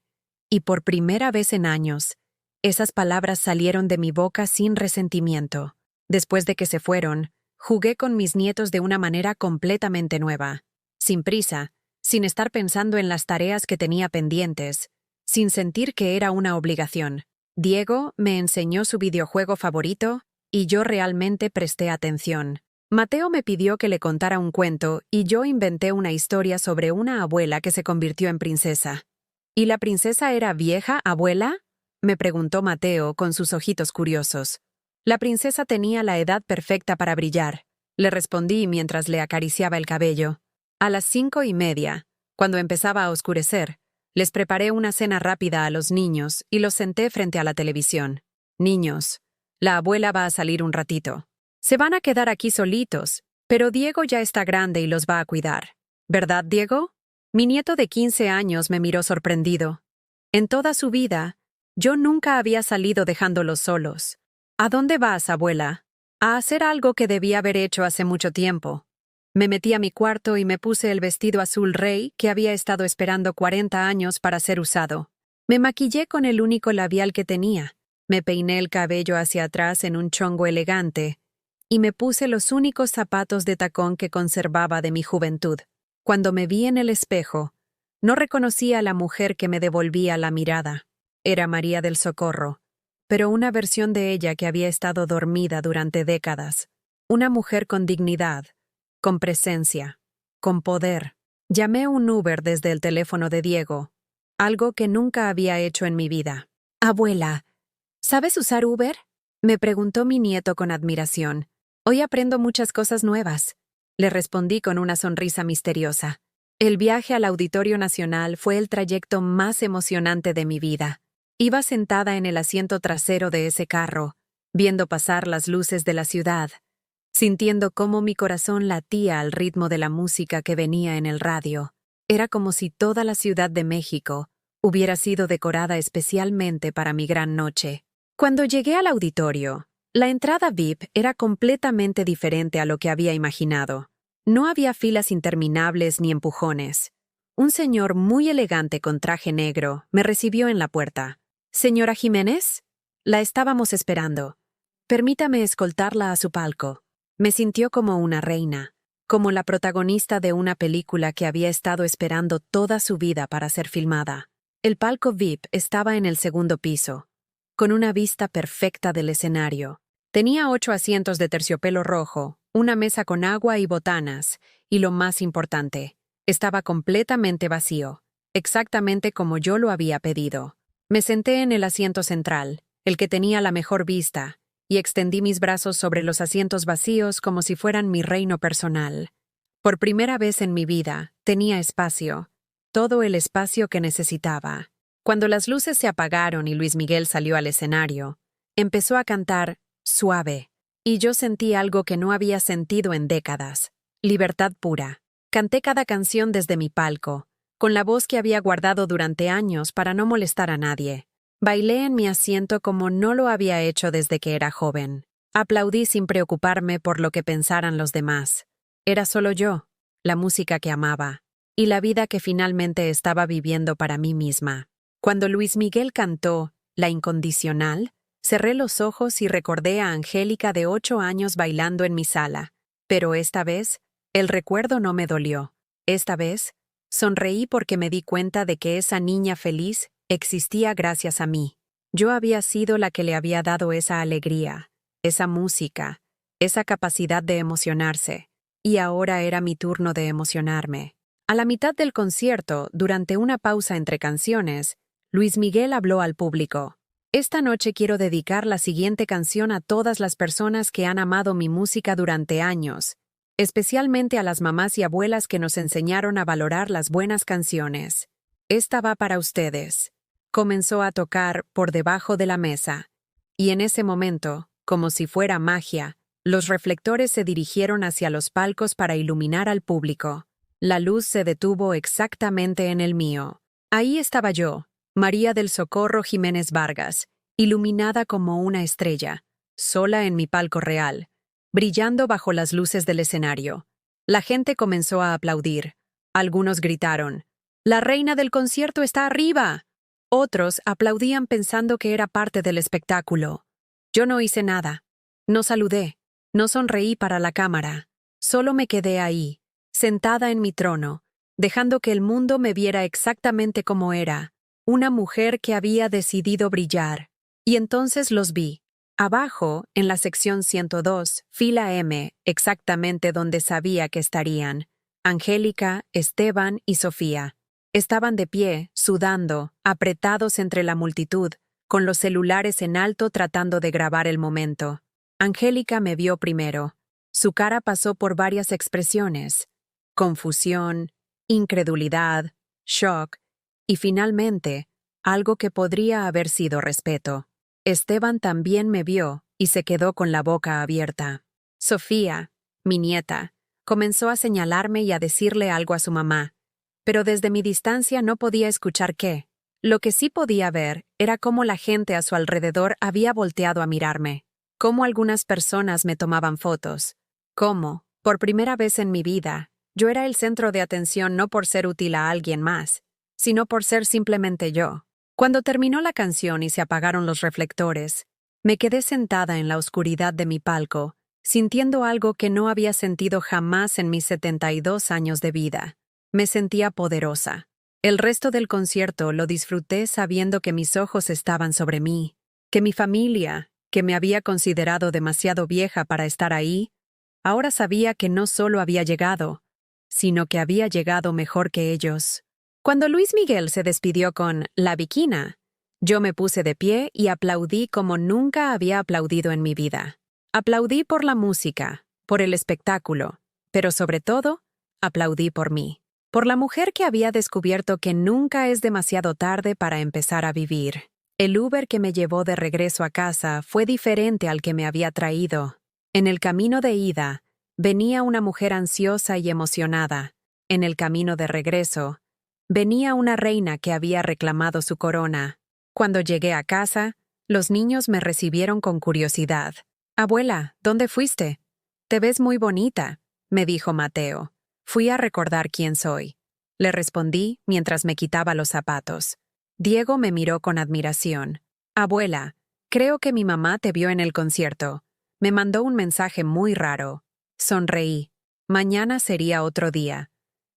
Y por primera vez en años, esas palabras salieron de mi boca sin resentimiento. Después de que se fueron, jugué con mis nietos de una manera completamente nueva. Sin prisa, sin estar pensando en las tareas que tenía pendientes, sin sentir que era una obligación. Diego me enseñó su videojuego favorito y yo realmente presté atención. Mateo me pidió que le contara un cuento y yo inventé una historia sobre una abuela que se convirtió en princesa. ¿Y la princesa era vieja, abuela?, me preguntó Mateo con sus ojitos curiosos. La princesa tenía la edad perfecta para brillar, le respondí mientras le acariciaba el cabello. A las 5:30, cuando empezaba a oscurecer, les preparé una cena rápida a los niños y los senté frente a la televisión. «Niños, la abuela va a salir un ratito. Se van a quedar aquí solitos, pero Diego ya está grande y los va a cuidar. ¿Verdad, Diego?». Mi nieto de 15 años me miró sorprendido. En toda su vida, yo nunca había salido dejándolos solos. «¿A dónde vas, abuela?». «A hacer algo que debí haber hecho hace mucho tiempo». Me metí a mi cuarto y me puse el vestido azul rey que había estado esperando 40 años para ser usado. Me maquillé con el único labial que tenía. Me peiné el cabello hacia atrás en un chongo elegante y me puse los únicos zapatos de tacón que conservaba de mi juventud. Cuando me vi en el espejo, no reconocí a la mujer que me devolvía la mirada. Era María del Socorro, pero una versión de ella que había estado dormida durante décadas. Una mujer con dignidad, con presencia, con poder. Llamé un Uber desde el teléfono de Diego, algo que nunca había hecho en mi vida. «Abuela, ¿sabes usar Uber?», me preguntó mi nieto con admiración. «Hoy aprendo muchas cosas nuevas», le respondí con una sonrisa misteriosa. El viaje al Auditorio Nacional fue el trayecto más emocionante de mi vida. Iba sentada en el asiento trasero de ese carro, viendo pasar las luces de la ciudad, sintiendo cómo mi corazón latía al ritmo de la música que venía en el radio. Era como si toda la Ciudad de México hubiera sido decorada especialmente para mi gran noche. Cuando llegué al auditorio, la entrada VIP era completamente diferente a lo que había imaginado. No había filas interminables ni empujones. Un señor muy elegante con traje negro me recibió en la puerta. «¿Señora Jiménez?» La estábamos esperando. «Permítame escoltarla a su palco». Me sintió como una reina, como la protagonista de una película que había estado esperando toda su vida para ser filmada. El palco VIP estaba en el segundo piso, con una vista perfecta del escenario. Tenía 8 asientos de terciopelo rojo, una mesa con agua y botanas, y lo más importante, estaba completamente vacío, exactamente como yo lo había pedido. Me senté en el asiento central, el que tenía la mejor vista, y extendí mis brazos sobre los asientos vacíos como si fueran mi reino personal. Por primera vez en mi vida, tenía espacio, todo el espacio que necesitaba. Cuando las luces se apagaron y Luis Miguel salió al escenario, empezó a cantar Suave, y yo sentí algo que no había sentido en décadas: libertad pura. Canté cada canción desde mi palco, con la voz que había guardado durante años para no molestar a nadie. Bailé en mi asiento como no lo había hecho desde que era joven. Aplaudí sin preocuparme por lo que pensaran los demás. Era solo yo, la música que amaba, y la vida que finalmente estaba viviendo para mí misma. Cuando Luis Miguel cantó La Incondicional, cerré los ojos y recordé a Angélica de 8 años bailando en mi sala. Pero esta vez, el recuerdo no me dolió. Esta vez, sonreí porque me di cuenta de que esa niña feliz existía gracias a mí. Yo había sido la que le había dado esa alegría, esa música, esa capacidad de emocionarse, y ahora era mi turno de emocionarme. A la mitad del concierto, durante una pausa entre canciones, Luis Miguel habló al público. Esta noche quiero dedicar la siguiente canción a todas las personas que han amado mi música durante años, especialmente a las mamás y abuelas que nos enseñaron a valorar las buenas canciones. Esta va para ustedes. Comenzó a tocar Por debajo de la mesa, y en ese momento, como si fuera magia, los reflectores se dirigieron hacia los palcos para iluminar al público. La luz se detuvo exactamente en el mío. Ahí estaba yo, María del Socorro Jiménez Vargas, iluminada como una estrella, sola en mi palco real, brillando bajo las luces del escenario. La gente comenzó a aplaudir. Algunos gritaron: «¡La reina del concierto está arriba!». Otros aplaudían pensando que era parte del espectáculo. Yo no hice nada. No saludé. No sonreí para la cámara. Solo me quedé ahí, sentada en mi trono, dejando que el mundo me viera exactamente como era, una mujer que había decidido brillar. Y entonces los vi. Abajo, en la sección 102, fila M, exactamente donde sabía que estarían, Angélica, Esteban y Sofía. Estaban de pie, sudando, apretados entre la multitud, con los celulares en alto tratando de grabar el momento. Angélica me vio primero. Su cara pasó por varias expresiones: confusión, incredulidad, shock, y finalmente, algo que podría haber sido respeto. Esteban también me vio y se quedó con la boca abierta. Sofía, mi nieta, comenzó a señalarme y a decirle algo a su mamá, pero desde mi distancia no podía escuchar qué. Lo que sí podía ver era cómo la gente a su alrededor había volteado a mirarme, cómo algunas personas me tomaban fotos, cómo, por primera vez en mi vida, yo era el centro de atención no por ser útil a alguien más, sino por ser simplemente yo. Cuando terminó la canción y se apagaron los reflectores, me quedé sentada en la oscuridad de mi palco, sintiendo algo que no había sentido jamás en mis 72 años de vida. Me sentía poderosa. El resto del concierto lo disfruté sabiendo que mis ojos estaban sobre mí, que mi familia, que me había considerado demasiado vieja para estar ahí, ahora sabía que no solo había llegado, sino que había llegado mejor que ellos. Cuando Luis Miguel se despidió con La Bikina, yo me puse de pie y aplaudí como nunca había aplaudido en mi vida. Aplaudí por la música, por el espectáculo, pero sobre todo, aplaudí por mí, por la mujer que había descubierto que nunca es demasiado tarde para empezar a vivir. El Uber que me llevó de regreso a casa fue diferente al que me había traído. En el camino de ida, venía una mujer ansiosa y emocionada. En el camino de regreso, venía una reina que había reclamado su corona. Cuando llegué a casa, los niños me recibieron con curiosidad. «Abuela, ¿dónde fuiste? Te ves muy bonita», me dijo Mateo. Fui a recordar quién soy. le respondí mientras me quitaba los zapatos. Diego me miró con admiración. Abuela, creo que mi mamá te vio en el concierto. Me mandó un mensaje muy raro. Sonreí. Mañana sería otro día.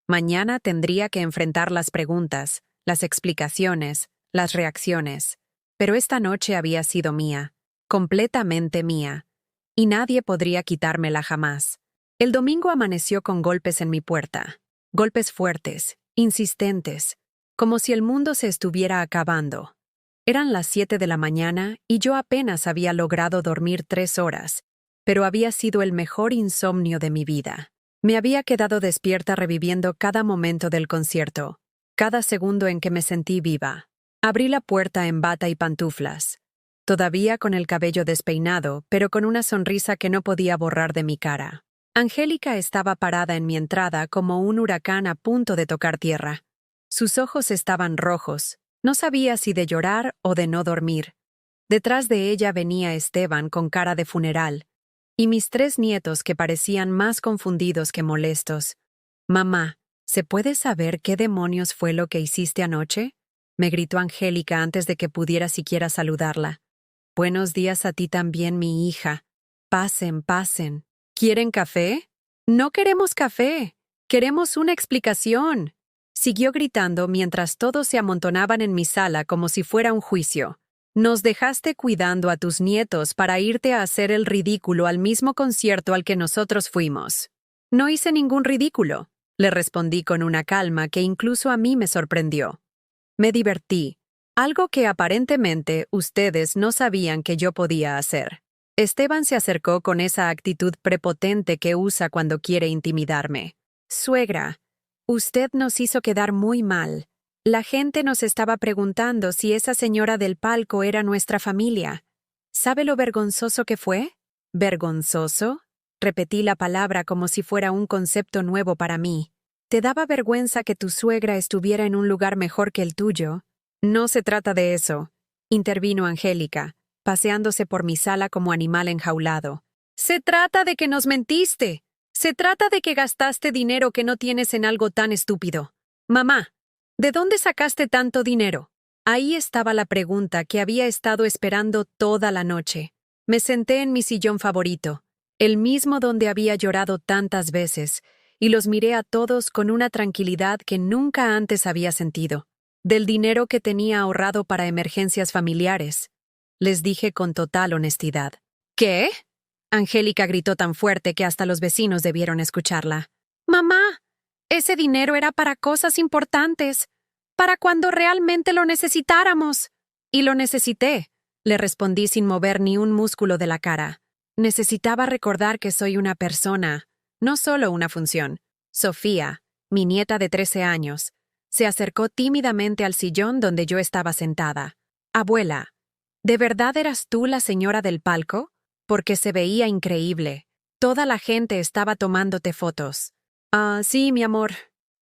Mañana tendría que enfrentar las preguntas, las explicaciones, las reacciones. Pero esta noche había sido mía, completamente mía, y nadie podría quitármela jamás. El domingo amaneció con golpes en mi puerta, golpes fuertes, insistentes, como si el mundo se estuviera acabando. Eran las 7 de la mañana y yo apenas había logrado dormir 3 horas, pero había sido el mejor insomnio de mi vida. Me había quedado despierta reviviendo cada momento del concierto, cada segundo en que me sentí viva. Abrí la puerta en bata y pantuflas, todavía con el cabello despeinado, pero con una sonrisa que no podía borrar de mi cara. Angélica estaba parada en mi entrada como un huracán a punto de tocar tierra. Sus ojos estaban rojos, no sabía si de llorar o de no dormir. Detrás de ella venía Esteban con cara de funeral, y mis 3 nietos que parecían más confundidos que molestos. «Mamá, ¿se puede saber qué demonios fue lo que hiciste anoche?», me gritó Angélica antes de que pudiera siquiera saludarla. «Buenos días a ti también, mi hija. Pasen, pasen. ¿Quieren café?». «No queremos café. Queremos una explicación», siguió gritando mientras todos se amontonaban en mi sala como si fuera un juicio. «Nos dejaste cuidando a tus nietos para irte a hacer el ridículo al mismo concierto al que nosotros fuimos». «No hice ningún ridículo», le respondí con una calma que incluso a mí me sorprendió. «Me divertí, algo que aparentemente ustedes no sabían que yo podía hacer». Esteban se acercó con esa actitud prepotente que usa cuando quiere intimidarme. «Suegra, usted nos hizo quedar muy mal. La gente nos estaba preguntando si esa señora del palco era nuestra familia. ¿Sabe lo vergonzoso que fue?». «¿Vergonzoso?», repetí la palabra como si fuera un concepto nuevo para mí. «¿Te daba vergüenza que tu suegra estuviera en un lugar mejor que el tuyo?». «No se trata de eso», intervino Angélica, paseándose por mi sala como animal enjaulado. «Se trata de que nos mentiste. Se trata de que gastaste dinero que no tienes en algo tan estúpido. Mamá, ¿de dónde sacaste tanto dinero?». Ahí estaba la pregunta que había estado esperando toda la noche. Me senté en mi sillón favorito, el mismo donde había llorado tantas veces, y los miré a todos con una tranquilidad que nunca antes había sentido. Del dinero que tenía ahorrado para emergencias familiares, les dije con total honestidad. «¿Qué?», Angélica gritó tan fuerte que hasta los vecinos debieron escucharla. «Mamá, ese dinero era para cosas importantes, para cuando realmente lo necesitáramos». «Y lo necesité», le respondí sin mover ni un músculo de la cara. Necesitaba recordar que soy una persona, no solo una función. Sofía, mi nieta de 13 años, se acercó tímidamente al sillón donde yo estaba sentada. «Abuela, ¿de verdad eras tú la señora del palco?», porque se veía increíble. Toda la gente estaba tomándote fotos. «Ah, sí, mi amor.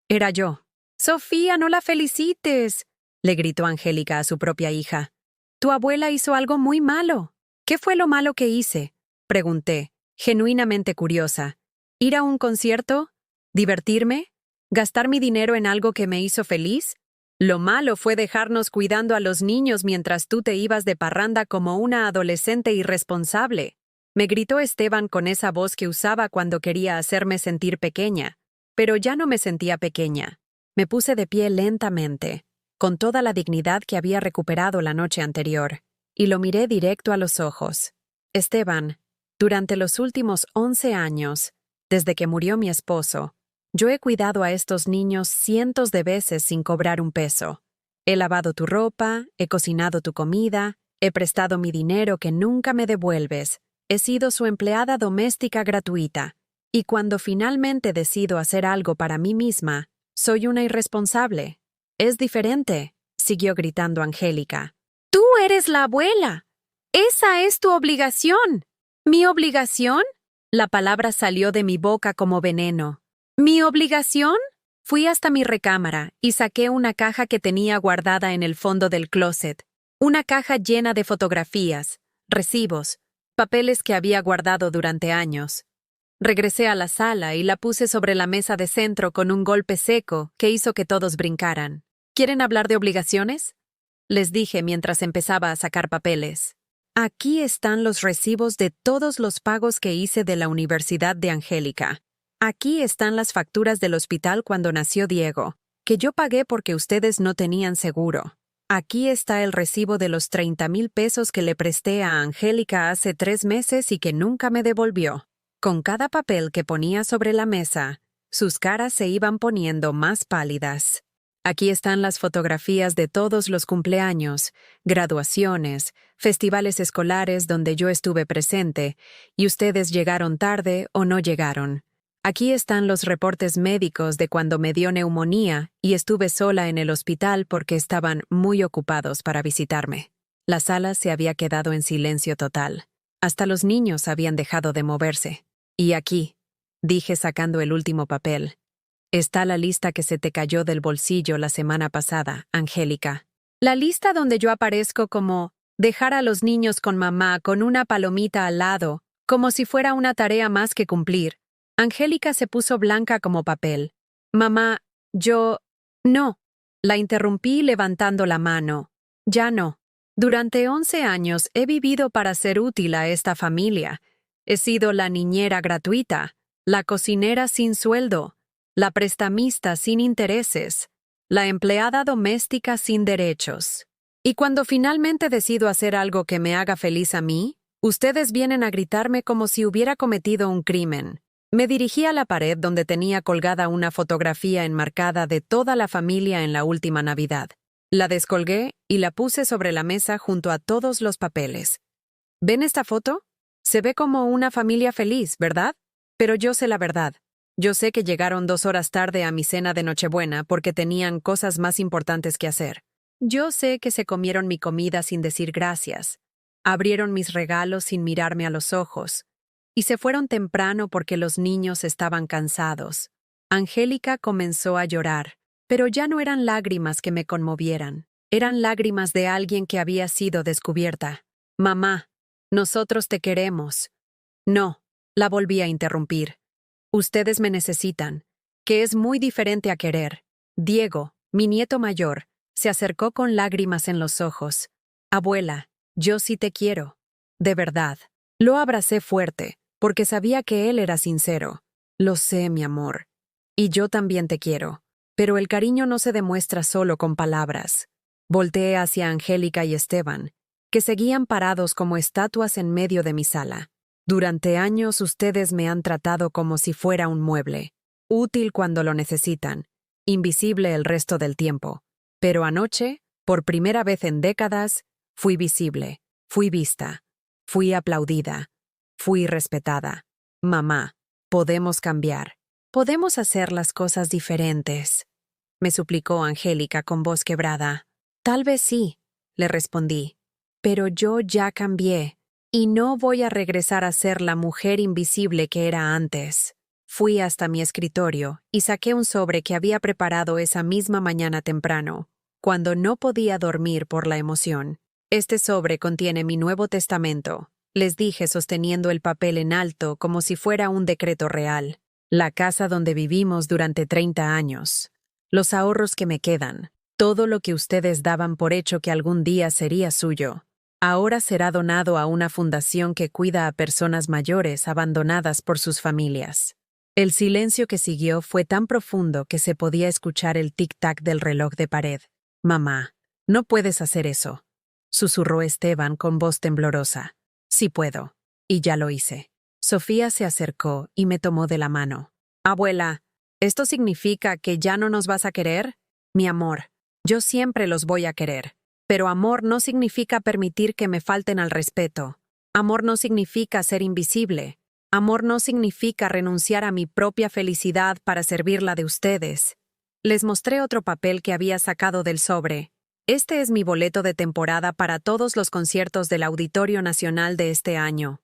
Era yo». «Sofía, no la felicites», le gritó Angélica a su propia hija. «Tu abuela hizo algo muy malo». «¿Qué fue lo malo que hice?», pregunté, genuinamente curiosa. ¿Ir a un concierto? ¿Divertirme? ¿Gastar mi dinero en algo que me hizo feliz? Lo malo fue dejarnos cuidando a los niños mientras tú te ibas de parranda como una adolescente irresponsable. Me gritó Esteban con esa voz que usaba cuando quería hacerme sentir pequeña. Pero ya no me sentía pequeña. Me puse de pie lentamente, con toda la dignidad que había recuperado la noche anterior, y lo miré directo a los ojos. «Esteban, durante los últimos 11 años, desde que murió mi esposo, yo he cuidado a estos niños cientos de veces sin cobrar un peso. He lavado tu ropa, he cocinado tu comida, he prestado mi dinero que nunca me devuelves, he sido su empleada doméstica gratuita, y cuando finalmente decido hacer algo para mí misma, soy una irresponsable». «Es diferente», siguió gritando Angélica. «Tú eres la abuela. Esa es tu obligación». «¿Mi obligación?». La palabra salió de mi boca como veneno. «¿Mi obligación?». Fui hasta mi recámara y saqué una caja que tenía guardada en el fondo del closet. Una caja llena de fotografías, recibos, papeles que había guardado durante años. Regresé a la sala y la puse sobre la mesa de centro con un golpe seco que hizo que todos brincaran. ¿Quieren hablar de obligaciones? Les dije mientras empezaba a sacar papeles. Aquí están los recibos de todos los pagos que hice de la Universidad de Angélica. Aquí están las facturas del hospital cuando nació Diego, que yo pagué porque ustedes no tenían seguro. Aquí está el recibo de los 30,000 pesos que le presté a Angélica hace 3 meses y que nunca me devolvió. Con cada papel que ponía sobre la mesa, sus caras se iban poniendo más pálidas. Aquí están las fotografías de todos los cumpleaños, graduaciones, festivales escolares donde yo estuve presente, y ustedes llegaron tarde o no llegaron. Aquí están los reportes médicos de cuando me dio neumonía y estuve sola en el hospital porque estaban muy ocupados para visitarme. La sala se había quedado en silencio total. Hasta los niños habían dejado de moverse. Y aquí, dije sacando el último papel, está la lista que se te cayó del bolsillo la semana pasada, Angélica. La lista donde yo aparezco como dejar a los niños con mamá con una palomita al lado, como si fuera una tarea más que cumplir. Angélica se puso blanca como papel. Mamá, yo... No. La interrumpí levantando la mano. Ya no. Durante 11 años he vivido para ser útil a esta familia. He sido la niñera gratuita, la cocinera sin sueldo, la prestamista sin intereses, la empleada doméstica sin derechos. Y cuando finalmente decido hacer algo que me haga feliz a mí, ustedes vienen a gritarme como si hubiera cometido un crimen. Me dirigí a la pared donde tenía colgada una fotografía enmarcada de toda la familia en la última Navidad. La descolgué y la puse sobre la mesa junto a todos los papeles. ¿Ven esta foto? Se ve como una familia feliz, ¿verdad? Pero yo sé la verdad. Yo sé que llegaron 2 horas tarde a mi cena de Nochebuena porque tenían cosas más importantes que hacer. Yo sé que se comieron mi comida sin decir gracias. Abrieron mis regalos sin mirarme a los ojos. Y se fueron temprano porque los niños estaban cansados. Angélica comenzó a llorar, pero ya no eran lágrimas que me conmovieran. Eran lágrimas de alguien que había sido descubierta. Mamá, nosotros te queremos. No, la volví a interrumpir. Ustedes me necesitan, que es muy diferente a querer. Diego, mi nieto mayor, se acercó con lágrimas en los ojos. Abuela, yo sí te quiero. De verdad. Lo abracé fuerte, porque sabía que él era sincero. Lo sé, mi amor. Y yo también te quiero. Pero el cariño no se demuestra solo con palabras. Volteé hacia Angélica y Esteban, que seguían parados como estatuas en medio de mi sala. Durante años ustedes me han tratado como si fuera un mueble, útil cuando lo necesitan, invisible el resto del tiempo. Pero anoche, por primera vez en décadas, fui visible, fui vista, fui aplaudida, fui respetada. Mamá, podemos cambiar, podemos hacer las cosas diferentes, me suplicó Angélica con voz quebrada. Tal vez sí, le respondí, pero yo ya cambié. Y no voy a regresar a ser la mujer invisible que era antes. Fui hasta mi escritorio y saqué un sobre que había preparado esa misma mañana temprano, cuando no podía dormir por la emoción. Este sobre contiene mi Nuevo Testamento, les dije sosteniendo el papel en alto como si fuera un decreto real. La casa donde vivimos durante 30 años. Los ahorros que me quedan. Todo lo que ustedes daban por hecho que algún día sería suyo. Ahora será donado a una fundación que cuida a personas mayores abandonadas por sus familias. El silencio que siguió fue tan profundo que se podía escuchar el tic-tac del reloj de pared. Mamá, no puedes hacer eso, susurró Esteban con voz temblorosa. Sí puedo. Y ya lo hice. Sofía se acercó y me tomó de la mano. Abuela, ¿esto significa que ya no nos vas a querer? Mi amor, yo siempre los voy a querer. Pero amor no significa permitir que me falten al respeto. Amor no significa ser invisible. Amor no significa renunciar a mi propia felicidad para servir la de ustedes. Les mostré otro papel que había sacado del sobre. Este es mi boleto de temporada para todos los conciertos del Auditorio Nacional de este año.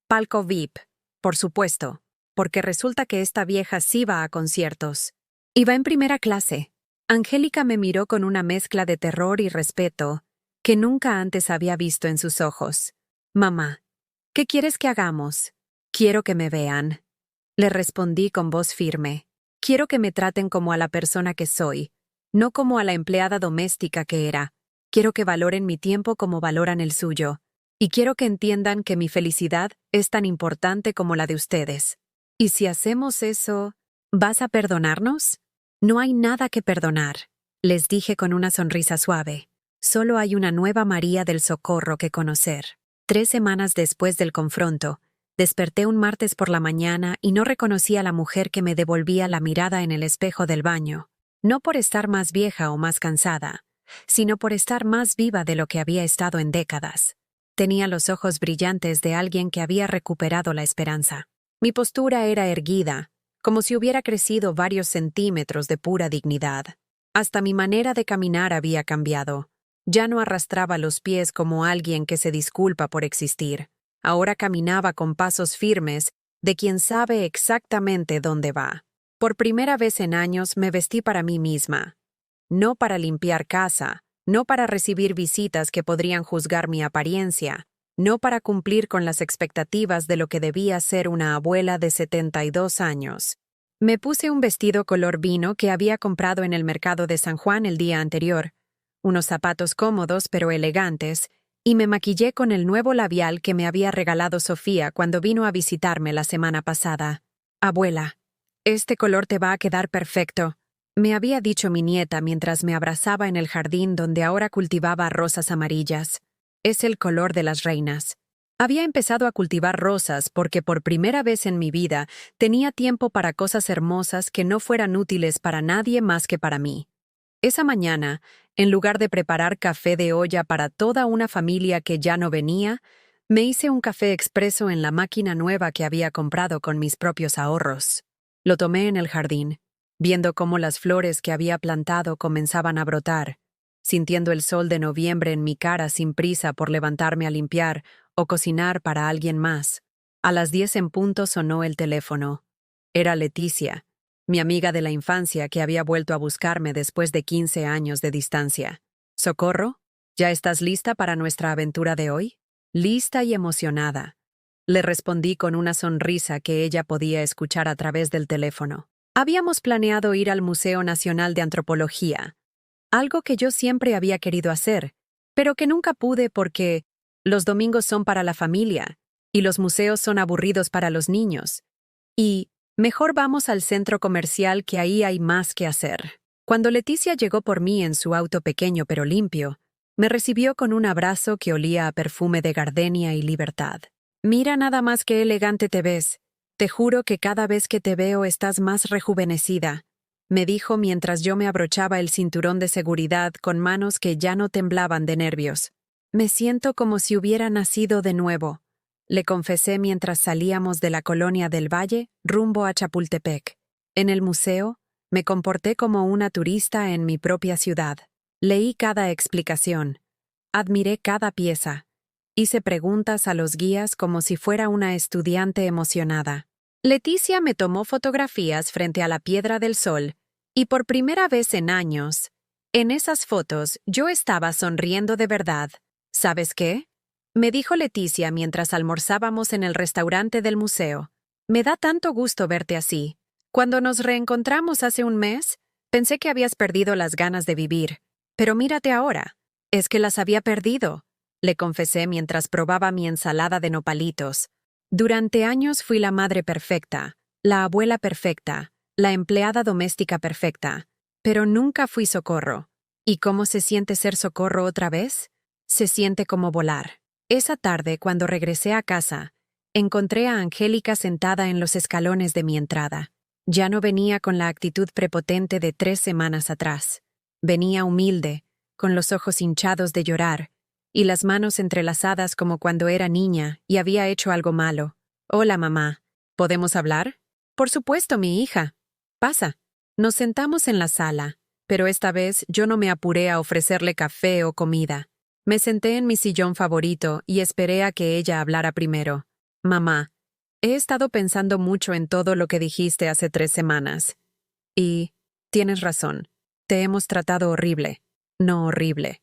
Palco VIP, por supuesto, porque resulta que esta vieja sí va a conciertos. Y va en primera clase. Angélica me miró con una mezcla de terror y respeto que nunca antes había visto en sus ojos. Mamá, ¿qué quieres que hagamos? Quiero que me vean. Le respondí con voz firme. Quiero que me traten como a la persona que soy, no como a la empleada doméstica que era. Quiero que valoren mi tiempo como valoran el suyo. Y quiero que entiendan que mi felicidad es tan importante como la de ustedes. Y si hacemos eso, ¿vas a perdonarnos? No hay nada que perdonar, les dije con una sonrisa suave. Solo hay una nueva María del Socorro que conocer. 3 semanas después del confronto, desperté un martes por la mañana y no reconocí a la mujer que me devolvía la mirada en el espejo del baño, no por estar más vieja o más cansada, sino por estar más viva de lo que había estado en décadas. Tenía los ojos brillantes de alguien que había recuperado la esperanza. Mi postura era erguida, como si hubiera crecido varios centímetros de pura dignidad. Hasta mi manera de caminar había cambiado. Ya no arrastraba los pies como alguien que se disculpa por existir. Ahora caminaba con pasos firmes de quien sabe exactamente dónde va. Por primera vez en años me vestí para mí misma. No para limpiar casa, no para recibir visitas que podrían juzgar mi apariencia, no para cumplir con las expectativas de lo que debía ser una abuela de 72 años. Me puse un vestido color vino que había comprado en el mercado de San Juan el día anterior, unos zapatos cómodos pero elegantes, y me maquillé con el nuevo labial que me había regalado Sofía cuando vino a visitarme la semana pasada. «Abuela, este color te va a quedar perfecto», me había dicho mi nieta mientras me abrazaba en el jardín donde ahora cultivaba rosas amarillas. Es el color de las reinas. Había empezado a cultivar rosas porque por primera vez en mi vida tenía tiempo para cosas hermosas que no fueran útiles para nadie más que para mí. Esa mañana, en lugar de preparar café de olla para toda una familia que ya no venía, me hice un café expreso en la máquina nueva que había comprado con mis propios ahorros. Lo tomé en el jardín, viendo cómo las flores que había plantado comenzaban a brotar, sintiendo el sol de noviembre en mi cara sin prisa por levantarme a limpiar o cocinar para alguien más. A las 10 en punto sonó el teléfono. Era Leticia, mi amiga de la infancia que había vuelto a buscarme después de 15 años de distancia. «¿Socorro? ¿Ya estás lista para nuestra aventura de hoy?» «Lista y emocionada», le respondí con una sonrisa que ella podía escuchar a través del teléfono. Habíamos planeado ir al Museo Nacional de Antropología, algo que yo siempre había querido hacer, pero que nunca pude porque los domingos son para la familia y los museos son aburridos para los niños. Y mejor vamos al centro comercial que ahí hay más que hacer. Cuando Leticia llegó por mí en su auto pequeño pero limpio, me recibió con un abrazo que olía a perfume de gardenia y libertad. «Mira nada más qué elegante te ves. Te juro que cada vez que te veo estás más rejuvenecida», me dijo mientras yo me abrochaba el cinturón de seguridad con manos que ya no temblaban de nervios. «Me siento como si hubiera nacido de nuevo», le confesé mientras salíamos de la colonia del Valle rumbo a Chapultepec. En el museo, me comporté como una turista en mi propia ciudad. Leí cada explicación. Admiré cada pieza. Hice preguntas a los guías como si fuera una estudiante emocionada. Leticia me tomó fotografías frente a la Piedra del Sol, y por primera vez en años, en esas fotos yo estaba sonriendo de verdad. ¿Sabes qué?, me dijo Leticia mientras almorzábamos en el restaurante del museo. «Me da tanto gusto verte así. Cuando nos reencontramos hace un mes, pensé que habías perdido las ganas de vivir. Pero mírate ahora. Es que las había perdido», le confesé mientras probaba mi ensalada de nopalitos. Durante años fui la madre perfecta, la abuela perfecta, la empleada doméstica perfecta, pero nunca fui Socorro. ¿Y cómo se siente ser Socorro otra vez? Se siente como volar. Esa tarde, cuando regresé a casa, encontré a Angélica sentada en los escalones de mi entrada. Ya no venía con la actitud prepotente de 3 semanas atrás. Venía humilde, con los ojos hinchados de llorar, y las manos entrelazadas como cuando era niña y había hecho algo malo. «Hola, mamá. ¿Podemos hablar?» «Por supuesto, mi hija. Pasa». Nos sentamos en la sala, pero esta vez yo no me apuré a ofrecerle café o comida. Me senté en mi sillón favorito y esperé a que ella hablara primero. «Mamá, he estado pensando mucho en todo lo que dijiste hace 3 semanas. Y tienes razón. Te hemos tratado horrible». «No horrible».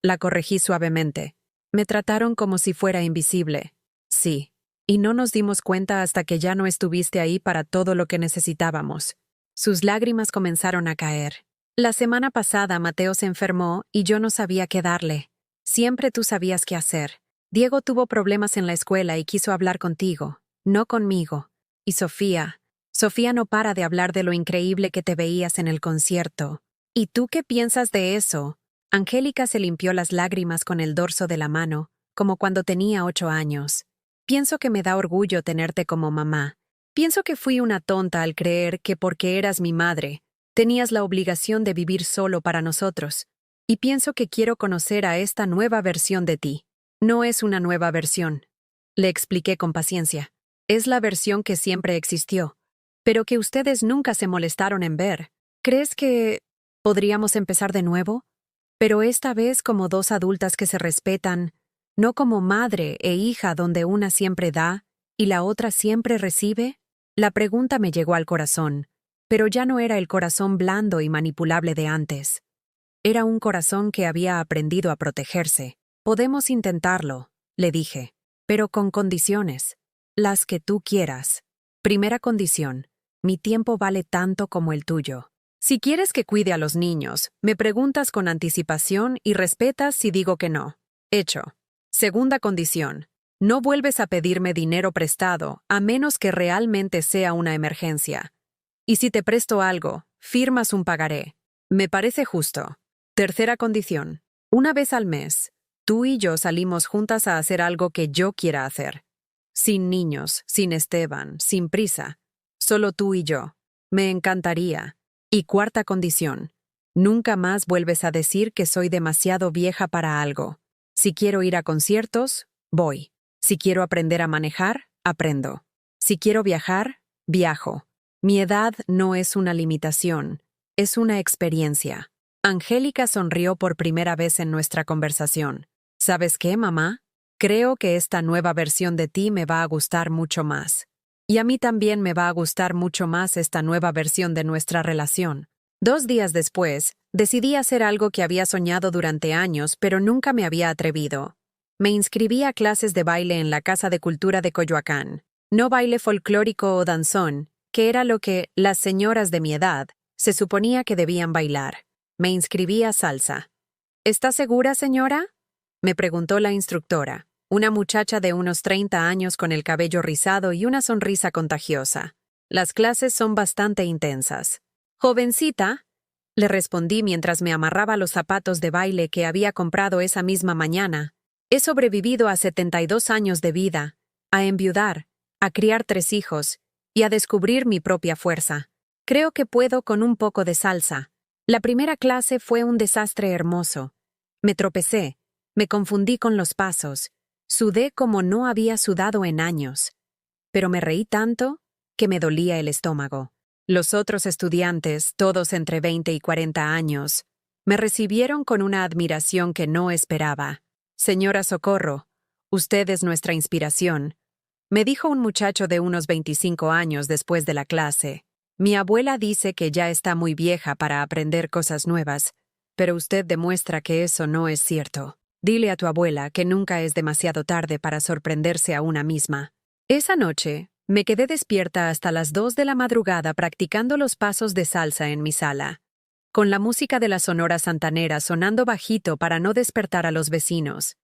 La corregí suavemente. «Me trataron como si fuera invisible». «Sí, y no nos dimos cuenta hasta que ya no estuviste ahí para todo lo que necesitábamos. Sus lágrimas comenzaron a caer. La semana pasada Mateo se enfermó y yo no sabía qué darle. Siempre tú sabías qué hacer. Diego tuvo problemas en la escuela y quiso hablar contigo, no conmigo. Y Sofía no para de hablar de lo increíble que te veías en el concierto. ¿Y tú qué piensas de eso? Angélica se limpió las lágrimas con el dorso de la mano, como cuando tenía 8 años. Pienso que me da orgullo tenerte como mamá. Pienso que fui una tonta al creer que porque eras mi madre, tenías la obligación de vivir solo para nosotros. Y pienso que quiero conocer a esta nueva versión de ti. No es una nueva versión. Le expliqué con paciencia. Es la versión que siempre existió, pero que ustedes nunca se molestaron en ver. ¿Crees que podríamos empezar de nuevo? Pero esta vez como dos adultas que se respetan, no como madre e hija donde una siempre da y la otra siempre recibe. La pregunta me llegó al corazón, pero ya no era el corazón blando y manipulable de antes. Era un corazón que había aprendido a protegerse. Podemos intentarlo, le dije, pero con condiciones. Las que tú quieras. Primera condición, mi tiempo vale tanto como el tuyo. Si quieres que cuide a los niños, me preguntas con anticipación y respetas si digo que no. Hecho. Segunda condición, no vuelves a pedirme dinero prestado a menos que realmente sea una emergencia. Y si te presto algo, firmas un pagaré. Me parece justo. Tercera condición, una vez al mes, tú y yo salimos juntas a hacer algo que yo quiera hacer. Sin niños, sin Esteban, sin prisa. Solo tú y yo. Me encantaría. Y cuarta condición, nunca más vuelves a decir que soy demasiado vieja para algo. Si quiero ir a conciertos, voy. Si quiero aprender a manejar, aprendo. Si quiero viajar, viajo. Mi edad no es una limitación, es una experiencia. Angélica sonrió por primera vez en nuestra conversación. ¿Sabes qué, mamá? Creo que esta nueva versión de ti me va a gustar mucho más. Y a mí también me va a gustar mucho más esta nueva versión de nuestra relación. 2 días después, decidí hacer algo que había soñado durante años, pero nunca me había atrevido. Me inscribí a clases de baile en la Casa de Cultura de Coyoacán. No baile folclórico o danzón, que era lo que las señoras de mi edad se suponía que debían bailar. Me inscribí a salsa. ¿Está segura, señora?, me preguntó la instructora, una muchacha de unos 30 años con el cabello rizado y una sonrisa contagiosa. Las clases son bastante intensas. Jovencita, le respondí mientras me amarraba los zapatos de baile que había comprado esa misma mañana. He sobrevivido a 72 años de vida, a enviudar, a criar 3 hijos y a descubrir mi propia fuerza. Creo que puedo con un poco de salsa. La primera clase fue un desastre hermoso. Me tropecé, me confundí con los pasos, sudé como no había sudado en años. Pero me reí tanto que me dolía el estómago. Los otros estudiantes, todos entre 20 y 40 años, me recibieron con una admiración que no esperaba. Señora Socorro, usted es nuestra inspiración, me dijo un muchacho de unos 25 años después de la clase. Mi abuela dice que ya está muy vieja para aprender cosas nuevas, pero usted demuestra que eso no es cierto. Dile a tu abuela que nunca es demasiado tarde para sorprenderse a una misma. Esa noche, me quedé despierta hasta las 2 de la madrugada practicando los pasos de salsa en mi sala, con la música de la Sonora Santanera sonando bajito para no despertar a los vecinos.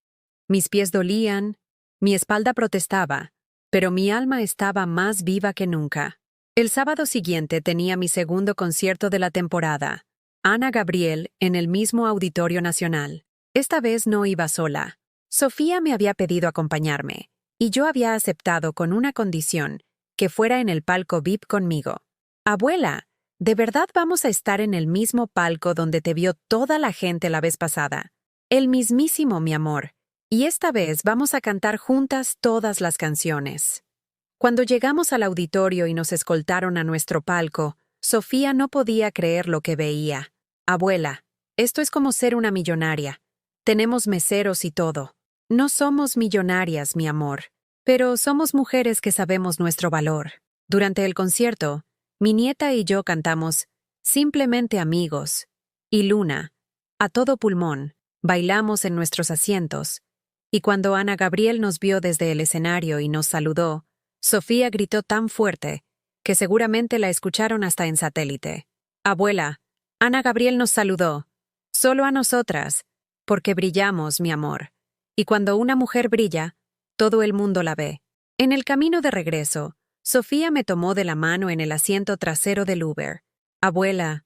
Mis pies dolían, mi espalda protestaba, pero mi alma estaba más viva que nunca. El sábado siguiente tenía mi segundo concierto de la temporada, Ana Gabriel, en el mismo Auditorio Nacional. Esta vez no iba sola. Sofía me había pedido acompañarme, y yo había aceptado con una condición, que fuera en el palco VIP conmigo. Abuela, ¿de verdad vamos a estar en el mismo palco donde te vio toda la gente la vez pasada? El mismísimo, mi amor. Y esta vez vamos a cantar juntas todas las canciones. Cuando llegamos al auditorio y nos escoltaron a nuestro palco, Sofía no podía creer lo que veía. Abuela, esto es como ser una millonaria. Tenemos meseros y todo. No somos millonarias, mi amor, pero somos mujeres que sabemos nuestro valor. Durante el concierto, mi nieta y yo cantamos Simplemente Amigos y Luna, a todo pulmón, bailamos en nuestros asientos, Y cuando Ana Gabriel nos vio desde el escenario y nos saludó, Sofía gritó tan fuerte que seguramente la escucharon hasta en satélite. Abuela, Ana Gabriel nos saludó. Solo a nosotras, porque brillamos, mi amor. Y cuando una mujer brilla, todo el mundo la ve. En el camino de regreso, Sofía me tomó de la mano en el asiento trasero del Uber. Abuela,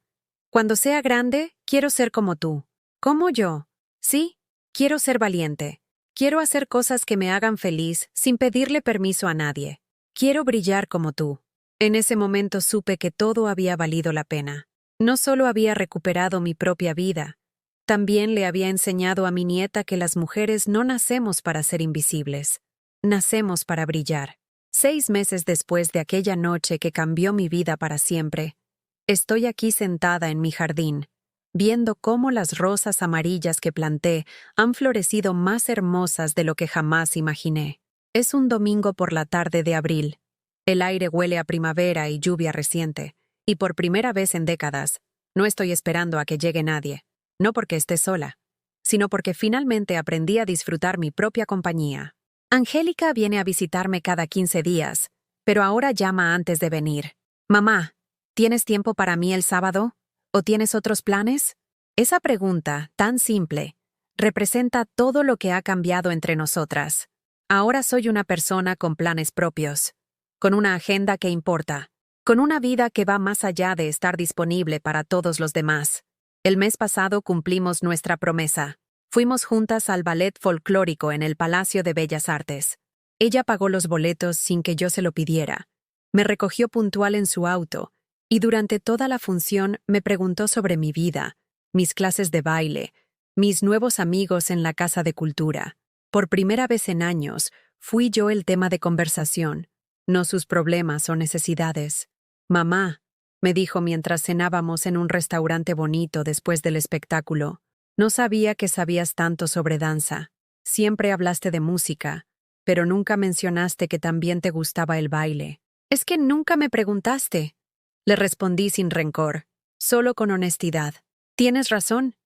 cuando sea grande, quiero ser como tú. ¿Como yo? Sí, quiero ser valiente. Quiero hacer cosas que me hagan feliz sin pedirle permiso a nadie. Quiero brillar como tú. En ese momento supe que todo había valido la pena. No solo había recuperado mi propia vida, también le había enseñado a mi nieta que las mujeres no nacemos para ser invisibles. Nacemos para brillar. 6 meses después de aquella noche que cambió mi vida para siempre, estoy aquí sentada en mi jardín, viendo cómo las rosas amarillas que planté han florecido más hermosas de lo que jamás imaginé. Es un domingo por la tarde de abril. El aire huele a primavera y lluvia reciente, y por primera vez en décadas, no estoy esperando a que llegue nadie, no porque esté sola, sino porque finalmente aprendí a disfrutar mi propia compañía. Angélica viene a visitarme cada 15 días, pero ahora llama antes de venir. Mamá, ¿tienes tiempo para mí el sábado? ¿O tienes otros planes? Esa pregunta, tan simple, representa todo lo que ha cambiado entre nosotras. Ahora soy una persona con planes propios, con una agenda que importa, con una vida que va más allá de estar disponible para todos los demás. El mes pasado cumplimos nuestra promesa. Fuimos juntas al ballet folclórico en el Palacio de Bellas Artes. Ella pagó los boletos sin que yo se lo pidiera. Me recogió puntual en su auto, y durante toda la función me preguntó sobre mi vida, mis clases de baile, mis nuevos amigos en la Casa de Cultura. Por primera vez en años, fui yo el tema de conversación, no sus problemas o necesidades. Mamá, me dijo mientras cenábamos en un restaurante bonito después del espectáculo, no sabía que sabías tanto sobre danza. Siempre hablaste de música, pero nunca mencionaste que también te gustaba el baile. Es que nunca me preguntaste. Le respondí sin rencor, solo con honestidad. Tienes razón.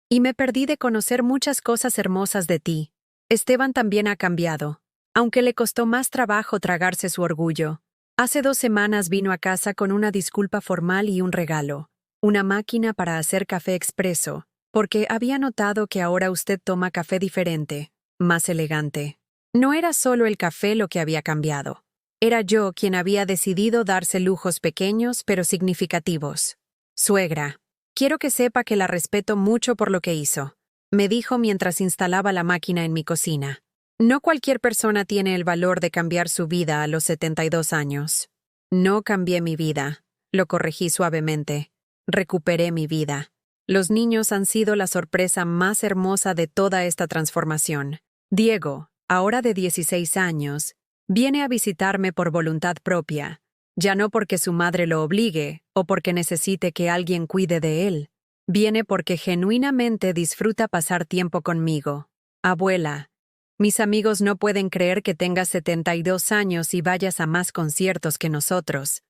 Y me perdí de conocer muchas cosas hermosas de ti. Esteban también ha cambiado, aunque le costó más trabajo tragarse su orgullo. Hace 2 semanas vino a casa con una disculpa formal y un regalo, una máquina para hacer café expreso, porque había notado que ahora usted toma café diferente, más elegante. No era solo el café lo que había cambiado. Era yo quien había decidido darse lujos pequeños pero significativos. Suegra, quiero que sepa que la respeto mucho por lo que hizo, me dijo mientras instalaba la máquina en mi cocina. No cualquier persona tiene el valor de cambiar su vida a los 72 años. No cambié mi vida, lo corregí suavemente. Recuperé mi vida. Los niños han sido la sorpresa más hermosa de toda esta transformación. Diego, ahora de 16 años, viene a visitarme por voluntad propia, ya no porque su madre lo obligue o porque necesite que alguien cuide de él. Viene porque genuinamente disfruta pasar tiempo conmigo. Abuela, mis amigos no pueden creer que tengas 72 años y vayas a más conciertos que nosotros,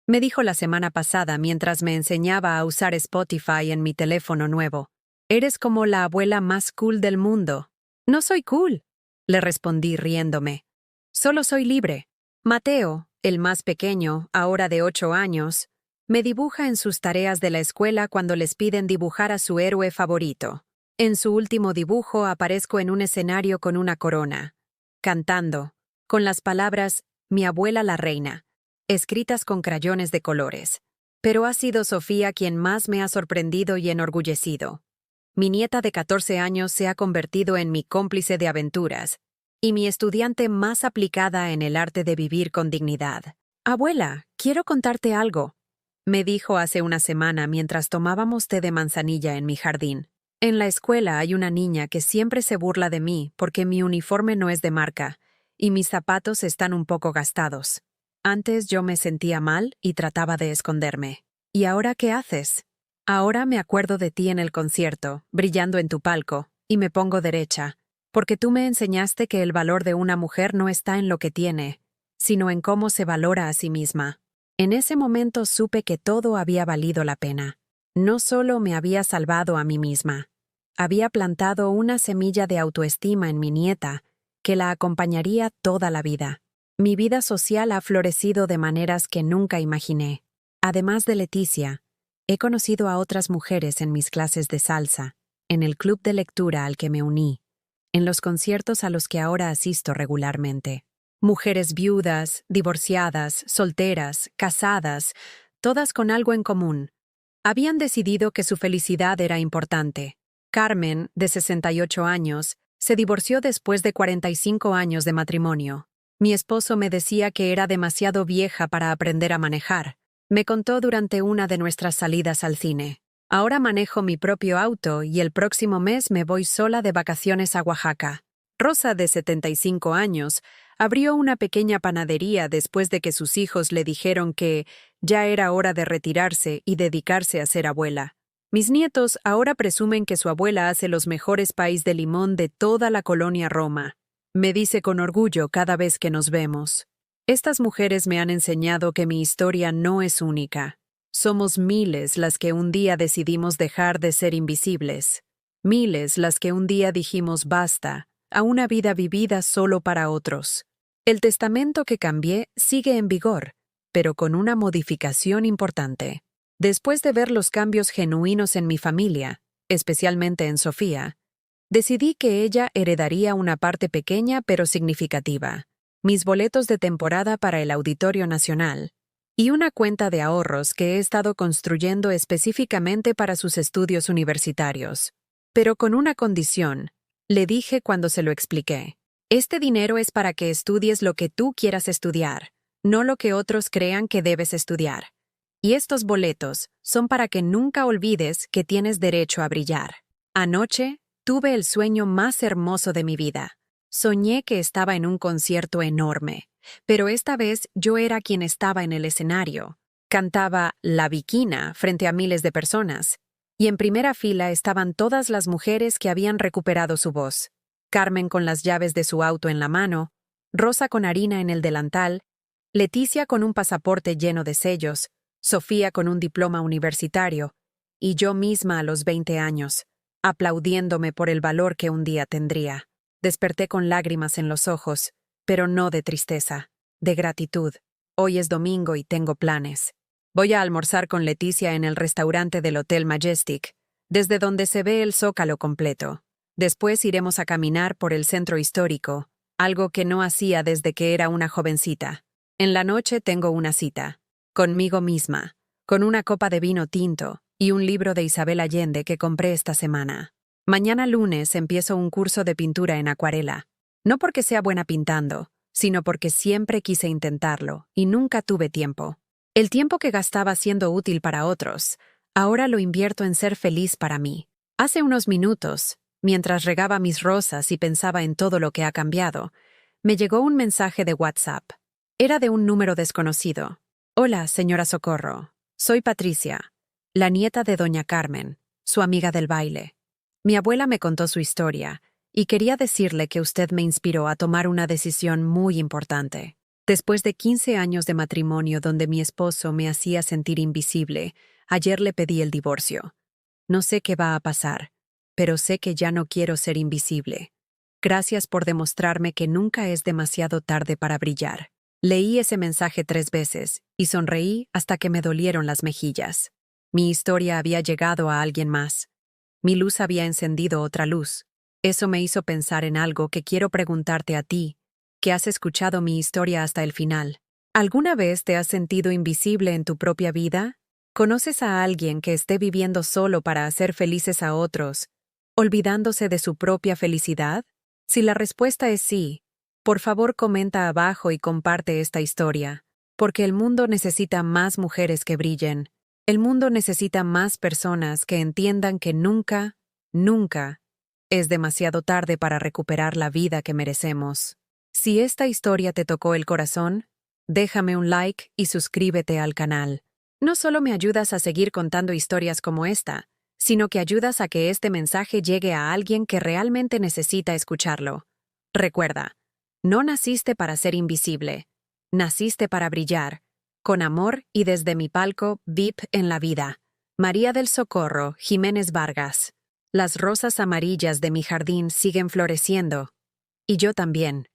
me dijo la semana pasada mientras me enseñaba a usar Spotify en mi teléfono nuevo. Eres como la abuela más cool del mundo. No soy cool, le respondí riéndome. Solo soy libre. Mateo, el más pequeño, ahora de 8 años, me dibuja en sus tareas de la escuela cuando les piden dibujar a su héroe favorito. En su último dibujo aparezco en un escenario con una corona, cantando, con las palabras «Mi abuela la reina», escritas con crayones de colores. Pero ha sido Sofía quien más me ha sorprendido y enorgullecido. Mi nieta de 14 años se ha convertido en mi cómplice de aventuras y mi estudiante más aplicada en el arte de vivir con dignidad. Abuela, quiero contarte algo, me dijo hace una semana mientras tomábamos té de manzanilla en mi jardín. En la escuela hay una niña que siempre se burla de mí porque mi uniforme no es de marca y mis zapatos están un poco gastados. Antes yo me sentía mal y trataba de esconderme. ¿Y ahora qué haces? Ahora me acuerdo de ti en el concierto, brillando en tu palco, y me pongo derecha, porque tú me enseñaste que el valor de una mujer no está en lo que tiene, sino en cómo se valora a sí misma. En ese momento supe que todo había valido la pena. No solo me había salvado a mí misma, había plantado una semilla de autoestima en mi nieta que la acompañaría toda la vida. Mi vida social ha florecido de maneras que nunca imaginé. Además de Leticia, he conocido a otras mujeres en mis clases de salsa, en el club de lectura al que me uní, en los conciertos a los que ahora asisto regularmente. Mujeres viudas, divorciadas, solteras, casadas, todas con algo en común. Habían decidido que su felicidad era importante. Carmen, de 68 años, se divorció después de 45 años de matrimonio. Mi esposo me decía que era demasiado vieja para aprender a manejar. Me contó durante una de nuestras salidas al cine. Ahora manejo mi propio auto y el próximo mes me voy sola de vacaciones a Oaxaca. Rosa, de 75 años, abrió una pequeña panadería después de que sus hijos le dijeron que ya era hora de retirarse y dedicarse a ser abuela. Mis nietos ahora presumen que su abuela hace los mejores pais de limón de toda la colonia Roma. Me dice con orgullo cada vez que nos vemos. Estas mujeres me han enseñado que mi historia no es única. Somos miles las que un día decidimos dejar de ser invisibles. Miles las que un día dijimos basta a una vida vivida solo para otros. El testamento que cambié sigue en vigor, pero con una modificación importante. Después de ver los cambios genuinos en mi familia, especialmente en Sofía, decidí que ella heredaría una parte pequeña pero significativa, mis boletos de temporada para el Auditorio Nacional y una cuenta de ahorros que he estado construyendo específicamente para sus estudios universitarios. Pero con una condición, le dije cuando se lo expliqué. Este dinero es para que estudies lo que tú quieras estudiar, no lo que otros crean que debes estudiar. Y estos boletos son para que nunca olvides que tienes derecho a brillar. Anoche, tuve el sueño más hermoso de mi vida. Soñé que estaba en un concierto enorme, pero esta vez yo era quien estaba en el escenario. Cantaba La Bikina frente a miles de personas, y en primera fila estaban todas las mujeres que habían recuperado su voz. Carmen con las llaves de su auto en la mano, Rosa con harina en el delantal, Leticia con un pasaporte lleno de sellos, Sofía con un diploma universitario, y yo misma a los 20 años, aplaudiéndome por el valor que un día tendría. Desperté con lágrimas en los ojos, pero no de tristeza, de gratitud. Hoy es domingo y tengo planes. Voy a almorzar con Leticia en el restaurante del Hotel Majestic, desde donde se ve el Zócalo completo. Después iremos a caminar por el centro histórico, algo que no hacía desde que era una jovencita. En la noche tengo una cita, conmigo misma, con una copa de vino tinto y un libro de Isabel Allende que compré esta semana. Mañana lunes empiezo un curso de pintura en acuarela, no porque sea buena pintando, sino porque siempre quise intentarlo y nunca tuve tiempo. El tiempo que gastaba siendo útil para otros, ahora lo invierto en ser feliz para mí. Hace unos minutos, mientras regaba mis rosas y pensaba en todo lo que ha cambiado, me llegó un mensaje de WhatsApp. Era de un número desconocido. Hola, señora Socorro. Soy Patricia, la nieta de doña Carmen, su amiga del baile. Mi abuela me contó su historia y quería decirle que usted me inspiró a tomar una decisión muy importante. Después de 15 años de matrimonio donde mi esposo me hacía sentir invisible, ayer le pedí el divorcio. No sé qué va a pasar, pero sé que ya no quiero ser invisible. Gracias por demostrarme que nunca es demasiado tarde para brillar. Leí ese mensaje 3 veces y sonreí hasta que me dolieron las mejillas. Mi historia había llegado a alguien más. Mi luz había encendido otra luz. Eso me hizo pensar en algo que quiero preguntarte a ti, que has escuchado mi historia hasta el final. ¿Alguna vez te has sentido invisible en tu propia vida? ¿Conoces a alguien que esté viviendo solo para hacer felices a otros, olvidándose de su propia felicidad? Si la respuesta es sí, por favor comenta abajo y comparte esta historia, porque el mundo necesita más mujeres que brillen. El mundo necesita más personas que entiendan que nunca, nunca, es demasiado tarde para recuperar la vida que merecemos. Si esta historia te tocó el corazón, déjame un like y suscríbete al canal. No solo me ayudas a seguir contando historias como esta, sino que ayudas a que este mensaje llegue a alguien que realmente necesita escucharlo. Recuerda, no naciste para ser invisible, naciste para brillar, con amor y desde mi palco VIP en la vida. María del Socorro Jiménez Vargas. Las rosas amarillas de mi jardín siguen floreciendo. Y yo también.